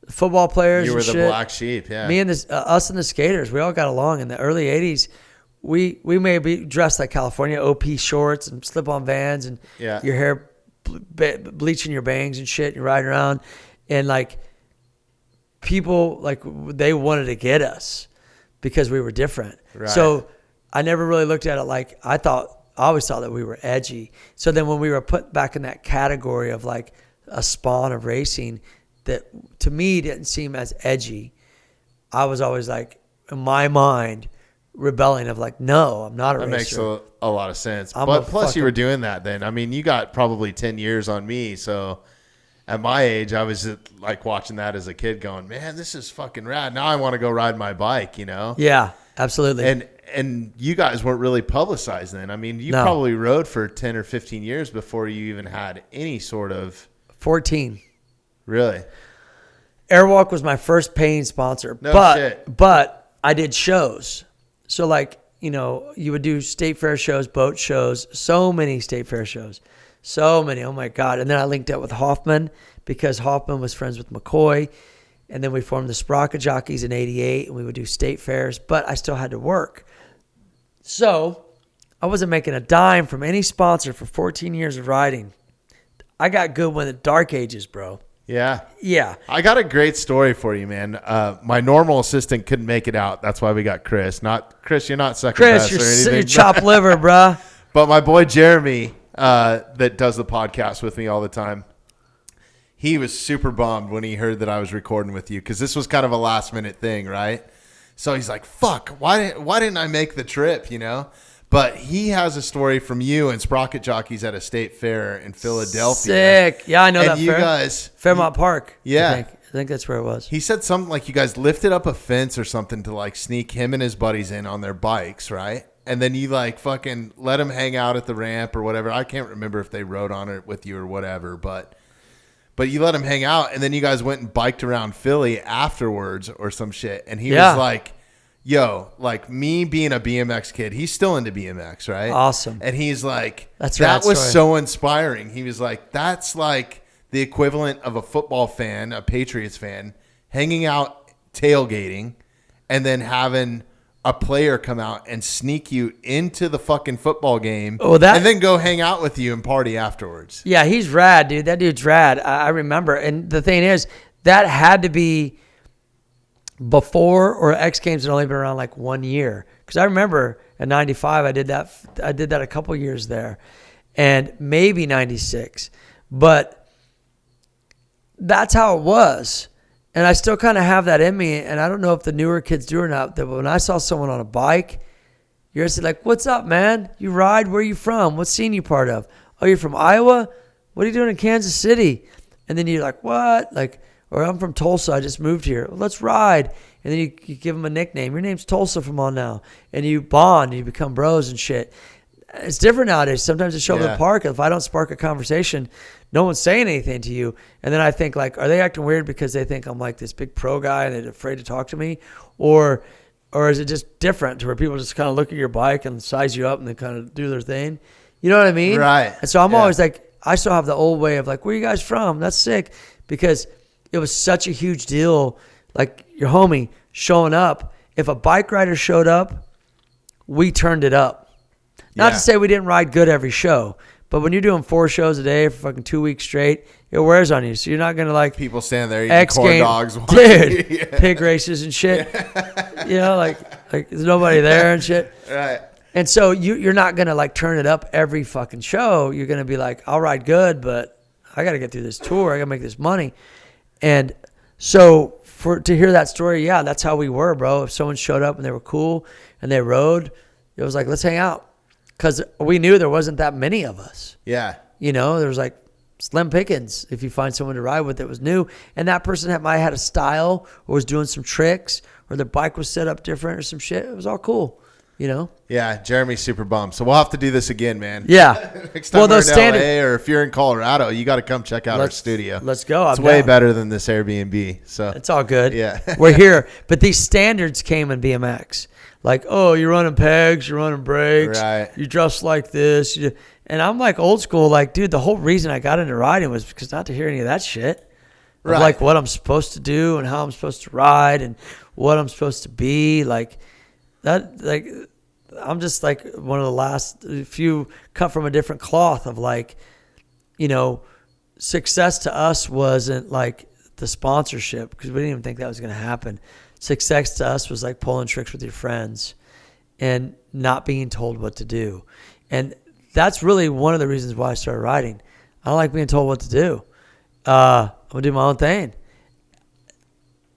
The football players. You were and the shit. black sheep, yeah. Me and us and the skaters, we all got along. In the early '80s, we may be dressed like California, OP shorts and slip-on Vans, and your hair bleaching your bangs and shit. And you're riding around, and like people like they wanted to get us because we were different. Right. So I never really looked at it like I always thought that we were edgy. So then when we were put back in that category of like a spawn of racing that to me didn't seem as edgy, I was always like, in my mind, rebelling of like, no, I'm not a racer. That makes a lot of sense. But plus you were doing that then. I mean, you got probably 10 years on me. So at my age, I was like watching that as a kid going, man, this is fucking rad. Now I want to go ride my bike, you know? Yeah, absolutely. And you guys weren't really publicized then. I mean, you probably rode for 10 or 15 years before you even had any sort of... 14. Really? Airwalk was my first paying sponsor. Shit. But I did shows. So like, you know, you would do state fair shows, boat shows, so many state fair shows. So many. Oh my God. And then I linked up with Hoffman because Hoffman was friends with McCoy. And then we formed the Sprocket Jockeys in '88 and we would do state fairs, but I still had to work. So I wasn't making a dime from any sponsor for 14 years of riding. I got good when the dark ages, bro. Yeah. Yeah. I got a great story for you, man. My normal assistant couldn't make it out. That's why we got Chris. Chris, you're not second best or anything. You're chopped liver, bro. But my boy Jeremy, that does the podcast with me all the time, he was super bummed when he heard that I was recording with you because this was kind of a last minute thing, right? So he's like, fuck, why didn't I make the trip, you know? But he has a story from you and Sprocket Jockeys at a state fair in Philadelphia. Sick. Yeah, I know that you fair. Guys, Fairmont Park. Yeah. I think that's where it was. He said something like you guys lifted up a fence or something to like sneak him and his buddies in on their bikes, right? And then you like fucking let them hang out at the ramp or whatever. I can't remember if they rode on it with you or whatever, but But you let him hang out, and then you guys went and biked around Philly afterwards or some shit. And he was like, yo, like me being a BMX kid, he's still into BMX, right? Awesome. And he's like, that was so inspiring. He was like, that's like the equivalent of a football fan, a Patriots fan, hanging out, tailgating, and then having a player come out and sneak you into the fucking football game and then go hang out with you and party afterwards. Yeah, he's rad, dude. That dude's rad. I remember. And the thing is, that had to be before, or X Games had only been around like 1 year. Because I remember in 95, I did that a couple years there. And maybe 96. But that's how it was. And I still kind of have that in me, and I don't know if the newer kids do or not, that when I saw someone on a bike, you're just like, what's up, man? You ride? Where are you from? What scene you part of? Oh, you're from Iowa? What are you doing in Kansas City? And then you're like, what? Like, or I'm from Tulsa. I just moved here. Well, let's ride. And then you give them a nickname. Your name's Tulsa from on now. And you bond, and you become bros and shit. It's different nowadays. Sometimes I show up at the park. If I don't spark a conversation, no one's saying anything to you. And then I think, like, are they acting weird because they think I'm like this big pro guy and they're afraid to talk to me? Or is it just different to where people just kind of look at your bike and size you up and they kind of do their thing? You know what I mean? Right. And so I'm always like, I still have the old way of like, where are you guys from? That's sick. Because it was such a huge deal. Like your homie showing up. If a bike rider showed up, we turned it up. Not to say we didn't ride good every show, but when you're doing 4 shows a day for fucking 2 weeks straight, it wears on you. So you're not going to like people stand there eating corn dogs. Dude, pig races and shit. You know, like there's nobody there and shit. Right. And so you're not going to like turn it up every fucking show. You're going to be like, I'll ride good, but I got to get through this tour. I got to make this money. And so to hear that story, yeah, that's how we were, bro. If someone showed up and they were cool and they rode, it was like, let's hang out. Because we knew there wasn't that many of us. Yeah. You know, there was like slim pickings if you find someone to ride with that was new. And that person might have had a style or was doing some tricks or their bike was set up different or some shit. It was all cool, you know? Yeah, Jeremy's super bummed. So we'll have to do this again, man. Yeah. Next time we're in LA or if you're in Colorado, you got to come check out our studio. Let's go. It's way better than this Airbnb. So it's all good. Yeah. We're here. But these standards came in BMX. Like, oh, you're running pegs, you're running brakes, you dress like this. And I'm like old school, like, dude, the whole reason I got into riding was because not to hear any of that shit. Right. Of like what I'm supposed to do and how I'm supposed to ride and what I'm supposed to be. Like, that, like, I'm just like one of the last few cut from a different cloth of like, you know, success to us wasn't like the sponsorship because we didn't even think that was going to happen. Success to us was like pulling tricks with your friends and not being told what to do. And that's really one of the reasons why I started riding. I don't like being told what to do. I'm going to do my own thing.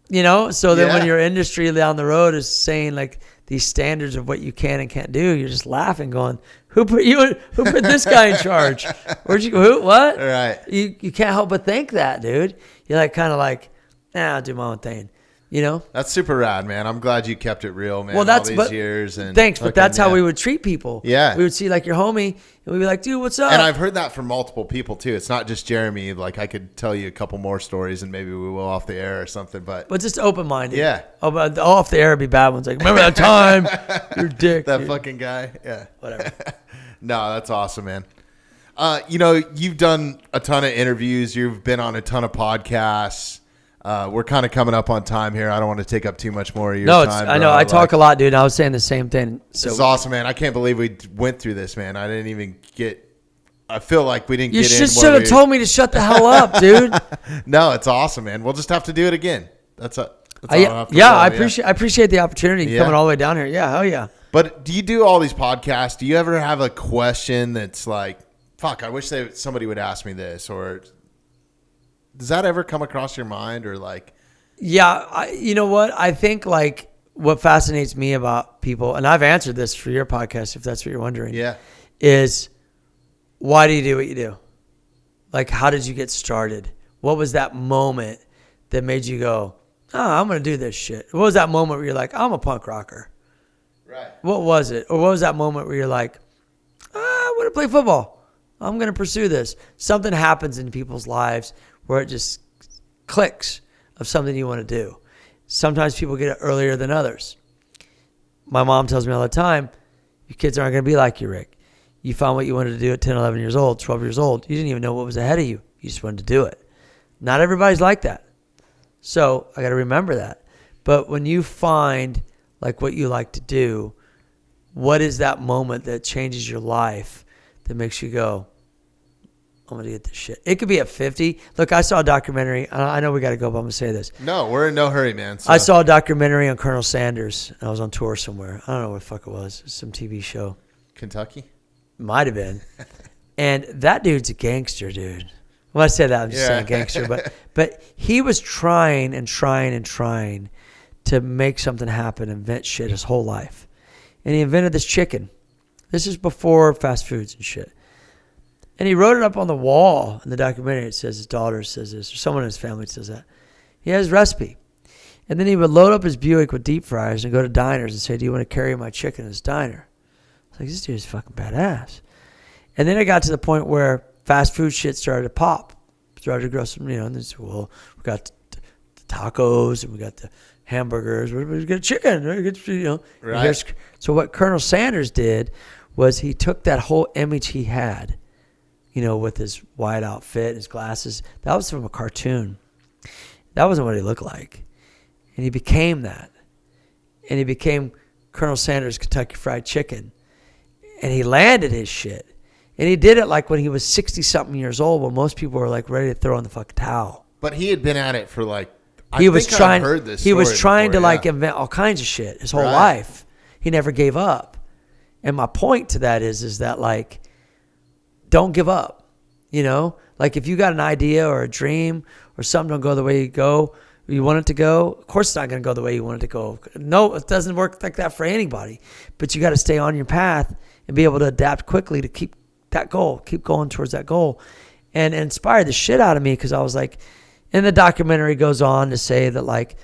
You know? So then when your industry down the road is saying like these standards of what you can and can't do, you're just laughing going, who put this guy in charge? What? Right. You can't help but think that, dude. You're like kind of like, I'll do my own thing. You know, that's super rad, man. I'm glad you kept it real, man. Well, that's all these years. And thanks, but that's how we would treat people. Yeah, we would see like your homie, and we'd be like, "Dude, what's up?" And I've heard that from multiple people too. It's not just Jeremy. Like I could tell you a couple more stories, and maybe we will off the air or something. But just open minded. Yeah. Oh, but off the air would be bad ones. Like, remember that time? You're dick. That dude. Fucking guy. Yeah. Whatever. No, that's awesome, man. You know, you've done a ton of interviews. You've been on a ton of podcasts. We're kind of coming up on time here. I don't want to take up too much more of your time. I know. I talk a lot, dude. I was saying the same thing. So it's awesome, man. I can't believe we went through this, man. I didn't even get. I feel like we didn't get in. You should have told me to shut the hell up, dude. No, it's awesome, man. We'll just have to do it again. That's all I appreciate the opportunity coming all the way down here. Yeah, hell yeah. But do you do all these podcasts? Do you ever have a question that's like, fuck, I wish somebody would ask me this, or does that ever come across your mind or like? Yeah. You know what? I think like what fascinates me about people, and I've answered this for your podcast, if that's what you're wondering, is why do you do what you do? Like, how did you get started? What was that moment that made you go, I'm going to do this shit? What was that moment where you're like, I'm a punk rocker? Right. What was it? Or what was that moment where you're like, I want to play football. I'm going to pursue this. Something happens in people's lives where it just clicks of something you want to do. Sometimes people get it earlier than others. My mom tells me all the time, your kids aren't going to be like you, Rick. You found what you wanted to do at 10, 11 years old, 12 years old. You didn't even know what was ahead of you. You just wanted to do it. Not everybody's like that. So I got to remember that. But when you find like what you like to do, what is that moment that changes your life that makes you go, I'm going to get this shit? It could be at 50. Look, I saw a documentary. I know we got to go, but I'm going to say this. No, we're in no hurry, man. So. I saw a documentary on Colonel Sanders. I was on tour somewhere. I don't know what the fuck it was. Some TV show. Kentucky? Might have been. And that dude's a gangster, dude. When I say that, I'm just saying gangster. But he was trying to make something happen, invent shit his whole life. And he invented this chicken. This is before fast foods and shit. And he wrote it up on the wall in the documentary. It says his daughter says this, or someone in his family says that. He has his recipe. And then he would load up his Buick with deep fryers and go to diners and say, do you want to carry my chicken in this diner? I was like, this dude's fucking badass. And then it got to the point where fast food shit started to pop. Started to grow some, and they said, well, we got the tacos and we got the hamburgers. We got chicken. Right. So what Colonel Sanders did was he took that whole image he had, with his white outfit, his glasses. That was from a cartoon. That wasn't what he looked like. And he became that. And he became Colonel Sanders Kentucky Fried Chicken. And he landed his shit. And he did it like when he was 60-something years old, when most people were like ready to throw in the fucking towel. But he had been at it for like, He was trying to like invent all kinds of shit his whole life. He never gave up. And my point to that is that like, don't give up. Like if you got an idea or a dream or something don't go the way you want it to go, of course it's not going to go the way you want it to go. No, it doesn't work like that for anybody. But you got to stay on your path and be able to adapt quickly to keep going towards that goal. And it inspired the shit out of me because I was like, and the documentary goes on to say that like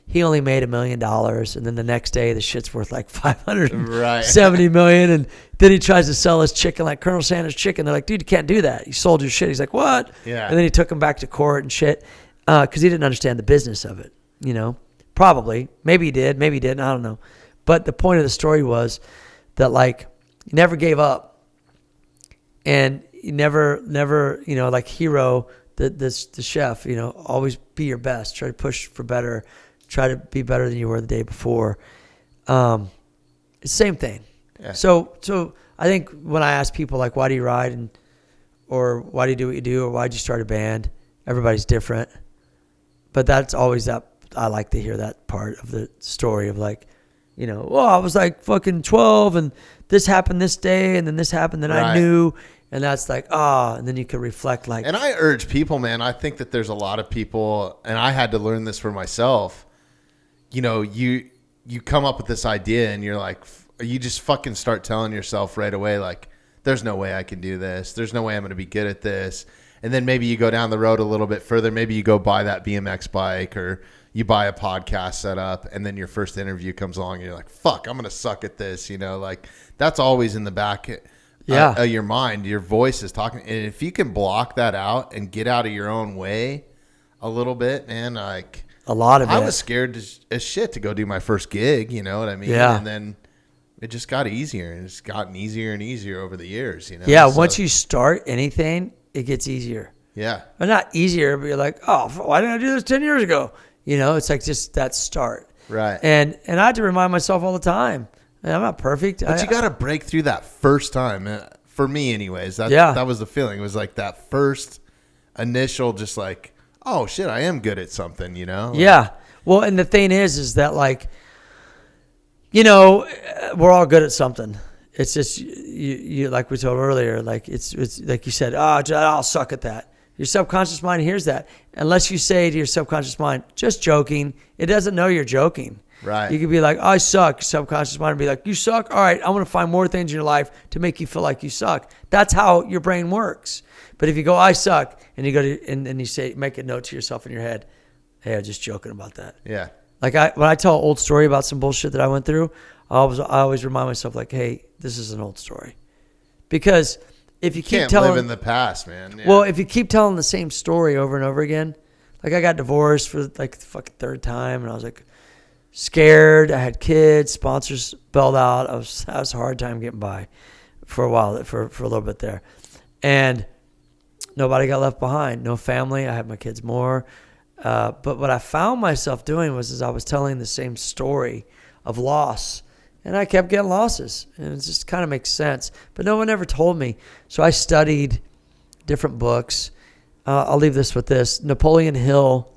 he only made $1 million, and then the next day the shit's worth like $570 million, and then he tries to sell his chicken like Colonel Sanders chicken. They're like, dude, you can't do that. You sold your shit. He's like, what? Yeah. And then he took him back to court and shit because he didn't understand the business of it. Probably, maybe he did, maybe he didn't. I don't know. But the point of the story was that like he never gave up. And you never, like Hero, the chef, always be your best. Try to push for better. Try to be better than you were the day before. It's the same thing. Yeah. So I think when I ask people like, why do you ride, or why do you do what you do, or why did you start a band? Everybody's different. But that's always that. I like to hear that part of the story of like, well, I was like fucking 12 and this happened this day and then this happened, then I knew. And that's like, and then you can reflect like. And I urge people, man, I think that there's a lot of people, and I had to learn this for myself. You come up with this idea and you're like, you just fucking start telling yourself right away, like, there's no way I can do this. There's no way I'm going to be good at this. And then maybe you go down the road a little bit further. Maybe you go buy that BMX bike, or you buy a podcast setup, and then your first interview comes along and you're like, fuck, I'm going to suck at this. Like that's always in the back of your mind. Your voice is talking. And if you can block that out and get out of your own way a little bit, man, like a lot of I was scared as shit to go do my first gig. You know what I mean? Yeah. And then it just got easier, and it's gotten easier and easier over the years. Yeah. So, once you start anything, it gets easier. Yeah. Or not easier, but you're like, oh, why didn't I do this 10 years ago? It's like just that start. Right. And I had to remind myself all the time. I'm not perfect. But you got to break through that first time. For me, anyways, that was the feeling. It was like that first initial, just like, oh shit, I am good at something, Yeah. Well, and the thing is that like, we're all good at something. It's just you like we told earlier, like it's like you said, I'll suck at that. Your subconscious mind hears that. Unless you say to your subconscious mind, just joking, it doesn't know you're joking. Right. You could be like, I suck. Subconscious mind would be like, you suck? All right, I'm going to find more things in your life to make you feel like you suck. That's how your brain works. But if you go, I suck, and you go to and you say, make a note to yourself in your head, hey, I'm just joking about that. Yeah. Like when I tell an old story about some bullshit that I went through, I always remind myself like, hey, this is an old story. Because if you keep can't telling, live in the past, man. Yeah. well, if you keep telling the same story over and over again, like I got divorced for like the fucking third time, and I was like scared. I had kids, sponsors bailed out. I was a hard time getting by for a while, for a little bit there, and nobody got left behind. No family. I had my kids more. But what I found myself doing was I was telling the same story of loss, and I kept getting losses, and it just kind of makes sense. But no one ever told me. So I studied different books. I'll leave this with this. Napoleon Hill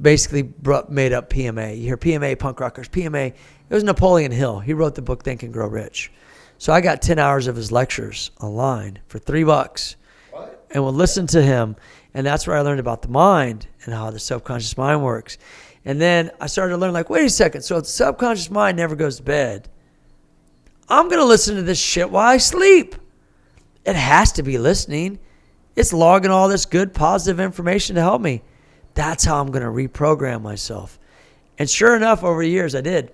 basically made up PMA. You hear PMA, punk rockers, PMA. It was Napoleon Hill. He wrote the book Think and Grow Rich. So I got 10 hours of his lectures online for $3. What? And would listen to him. And that's where I learned about the mind and how the subconscious mind works. And then I started to learn, like, wait a second. So if the subconscious mind never goes to bed, I'm going to listen to this shit while I sleep. It has to be listening. It's logging all this good, positive information to help me. That's how I'm going to reprogram myself. And sure enough, over the years, I did.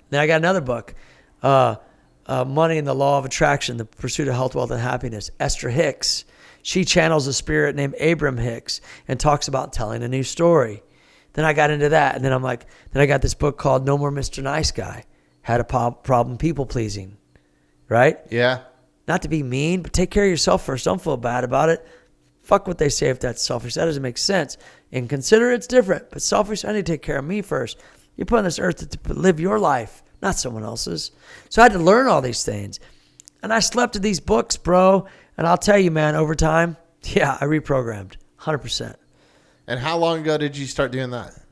Then I got another book, Money and the Law of Attraction, The Pursuit of Health, Wealth, and Happiness. Esther Hicks. She channels a spirit named Abram Hicks and talks about telling a new story. Then I got into that. And then I got this book called No More Mr. Nice Guy. Had a problem people pleasing. Right? Yeah. Not to be mean, but take care of yourself first. Don't feel bad about it. Fuck what they say if that's selfish. That doesn't make sense. And consider it's different. But selfish, I need to take care of me first. You're put on this earth to live your life, not someone else's. So I had to learn all these things. And I slept with these books, bro. And I'll tell you, man, over time, yeah, I reprogrammed 100%. And how long ago did you start doing that, I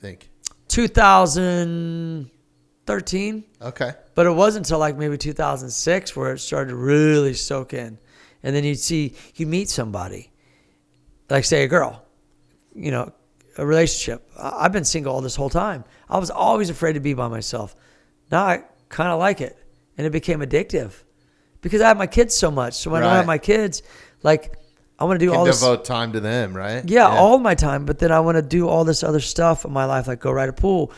think? 2013. Okay. But it wasn't until like maybe 2006 where it started to really soak in. And then you'd meet somebody, like say a girl, a relationship. I've been single all this whole time. I was always afraid to be by myself. Now I kind of like it. And it became addictive because I have my kids so much. So when I don't have my kids, like I want to do all this. Devote time to them, right? Yeah, all my time. But then I want to do all this other stuff in my life, like go ride a pool,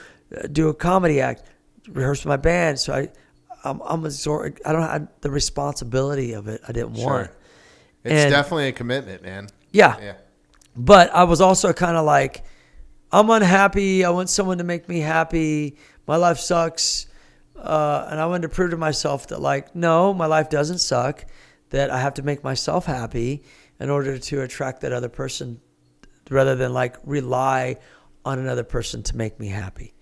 do a comedy act, rehearse with my band. So I don't have the responsibility of it. I didn't want. It's definitely a commitment, man. Yeah. But I was also kind of like, I'm unhappy. I want someone to make me happy. My life sucks. And I wanted to prove to myself that, like, no, my life doesn't suck, that I have to make myself happy in order to attract that other person rather than, like, rely on another person to make me happy.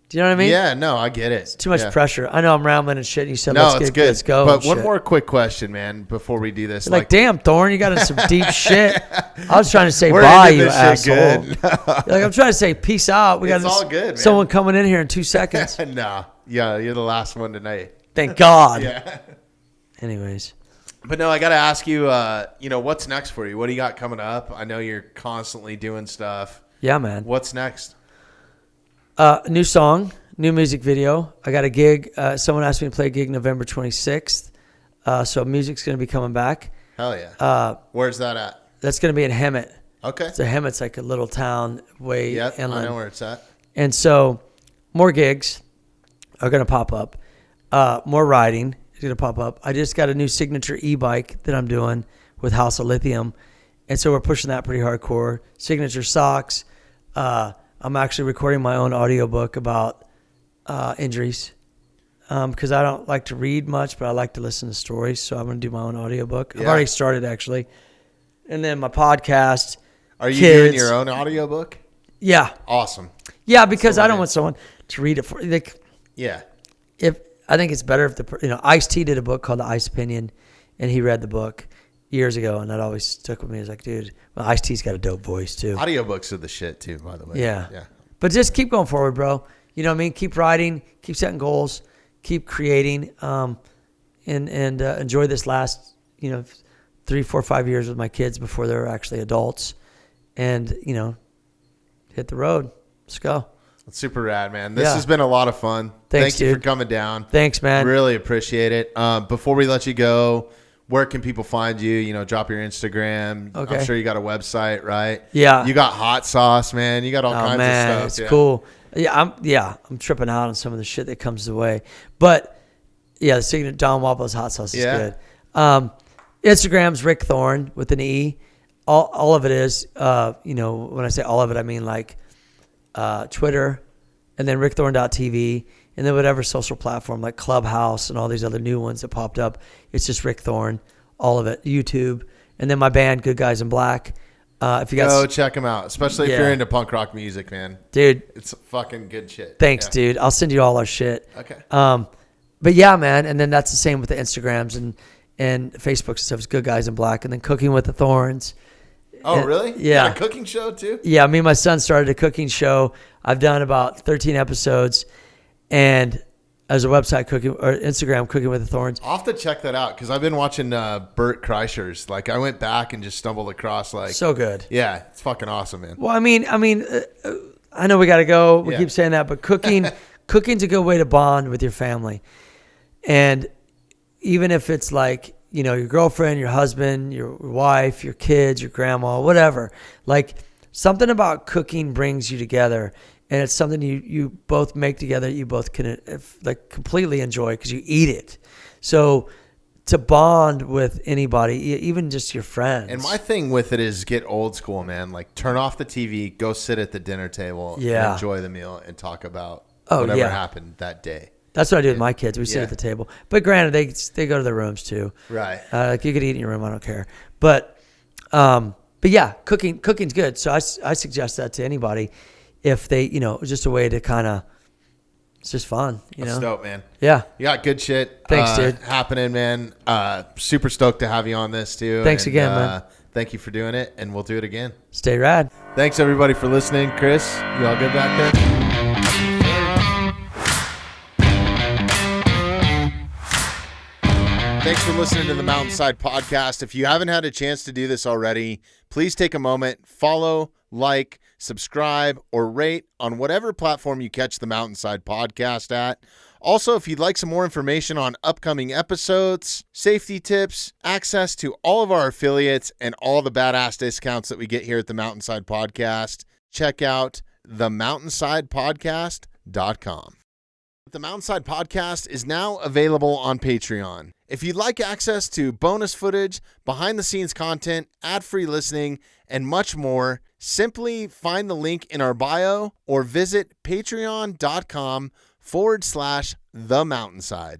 Do you know what I mean? Yeah, no, I get it. It's too much pressure. I know I'm rambling and shit. And you said, let's go. But one more quick question, man, before we do this. Like, damn, Thorne, you got into some deep shit. I was trying to say bye, you asshole. Like, I'm trying to say peace out. It's all good, man. Someone coming in here in 2 seconds. No. Yeah, you're the last one tonight. Thank God. Yeah. Anyways. But no, I got to ask you, what's next for you? What do you got coming up? I know you're constantly doing stuff. Yeah, man. What's next? New song, new music video. I got a gig. Someone asked me to play a gig November 26th. So music's going to be coming back. Hell yeah. Where's that at? That's going to be in Hemet. Okay. So Hemet's like a little town way inland. I know where it's at. And so more gigs are going to pop up. More riding is going to pop up. I just got a new signature e-bike that I'm doing with House of Lithium. And so we're pushing that pretty hardcore. Signature socks. I'm actually recording my own audiobook about injuries because I don't like to read much, but I like to listen to stories. So I'm going to do my own audiobook. I've already started, actually. And then my podcast. Are you doing your own audiobook? Yeah. Awesome. Yeah, because I don't want someone to read it for me. Like, yeah. If I think it's better if Ice-T did a book called The Ice Opinion, and he read the book years ago, and that always stuck with me. I was like, dude, well, Ice-T's got a dope voice too. Audiobooks are the shit too, by the way. Yeah. But just keep going forward, bro. You know what I mean? Keep writing, keep setting goals, keep creating, and enjoy this last, 3, 4, 5 years with my kids before they're actually adults, and hit the road. Let's go. That's super rad, man. This has been a lot of fun. Thanks, Thank you for coming down. Thanks, man. Really appreciate it. Before we let you go, where can people find you? Drop your Instagram. Okay. I'm sure you got a website, right? Yeah. You got hot sauce, man. You got all kinds of stuff. It's cool. I'm tripping out on some of the shit that comes the way. But yeah, the signature Don Wapel's hot sauce is good. Instagram's Rick Thorne with an E. All of it is, when I say all of it, I mean like Twitter, and then rickthorne.tv, and then whatever social platform like Clubhouse and all these other new ones that popped up. It's just Rick Thorne, all of it. YouTube, and then my band, Good Guys in Black. If you go check them out, especially if you're into punk rock music, man. Dude, it's fucking good shit. Thanks, dude. I'll send you all our shit. Okay. But yeah, man, and then that's the same with the Instagrams and Facebook and stuff. It's Good Guys in Black, and then Cooking with the Thorns. Oh, really? Yeah. You got a cooking show too? Yeah, me and my son started a cooking show. I've done about 13 episodes, and as a website, Instagram, Cooking with the Thorns. I'll have to check that out because I've been watching Bert Kreischer's. Like, I went back and just stumbled across so good. Yeah, it's fucking awesome, man. Well, I mean, I know we got to go. We keep saying that, but cooking's a good way to bond with your family, and even if it's like, your girlfriend, your husband, your wife, your kids, your grandma, whatever, like something about cooking brings you together. And it's something you both make together, you both can like completely enjoy because you eat it. So to bond with anybody, even just your friends. And my thing with it is get old school, man. Like turn off the TV, go sit at the dinner table, and enjoy the meal and talk about whatever happened that day. That's what I do with my kids. We sit at the table. But granted, they go to their rooms too. Right. Like you could eat in your room, I don't care. But yeah, cooking's good. So I suggest that to anybody. If they, just a way to kind of, it's just fun, That's dope, man. Yeah. You got good shit. Thanks, dude. Happening, man. Super stoked to have you on this, too. Thanks again, man. Thank you for doing it, and we'll do it again. Stay rad. Thanks, everybody, for listening. Chris, you all good back there? Thanks for listening to the Mountainside Podcast. If you haven't had a chance to do this already, please take a moment, follow, like, subscribe, or rate on whatever platform you catch the Mountainside Podcast at. Also, if you'd like some more information on upcoming episodes, safety tips, access to all of our affiliates, and all the badass discounts that we get here at the Mountainside Podcast, check out themountainsidepodcast.com. The Mountainside Podcast is now available on Patreon. If you'd like access to bonus footage, behind-the-scenes content, ad-free listening, and much more, simply find the link in our bio or visit patreon.com/themountainside.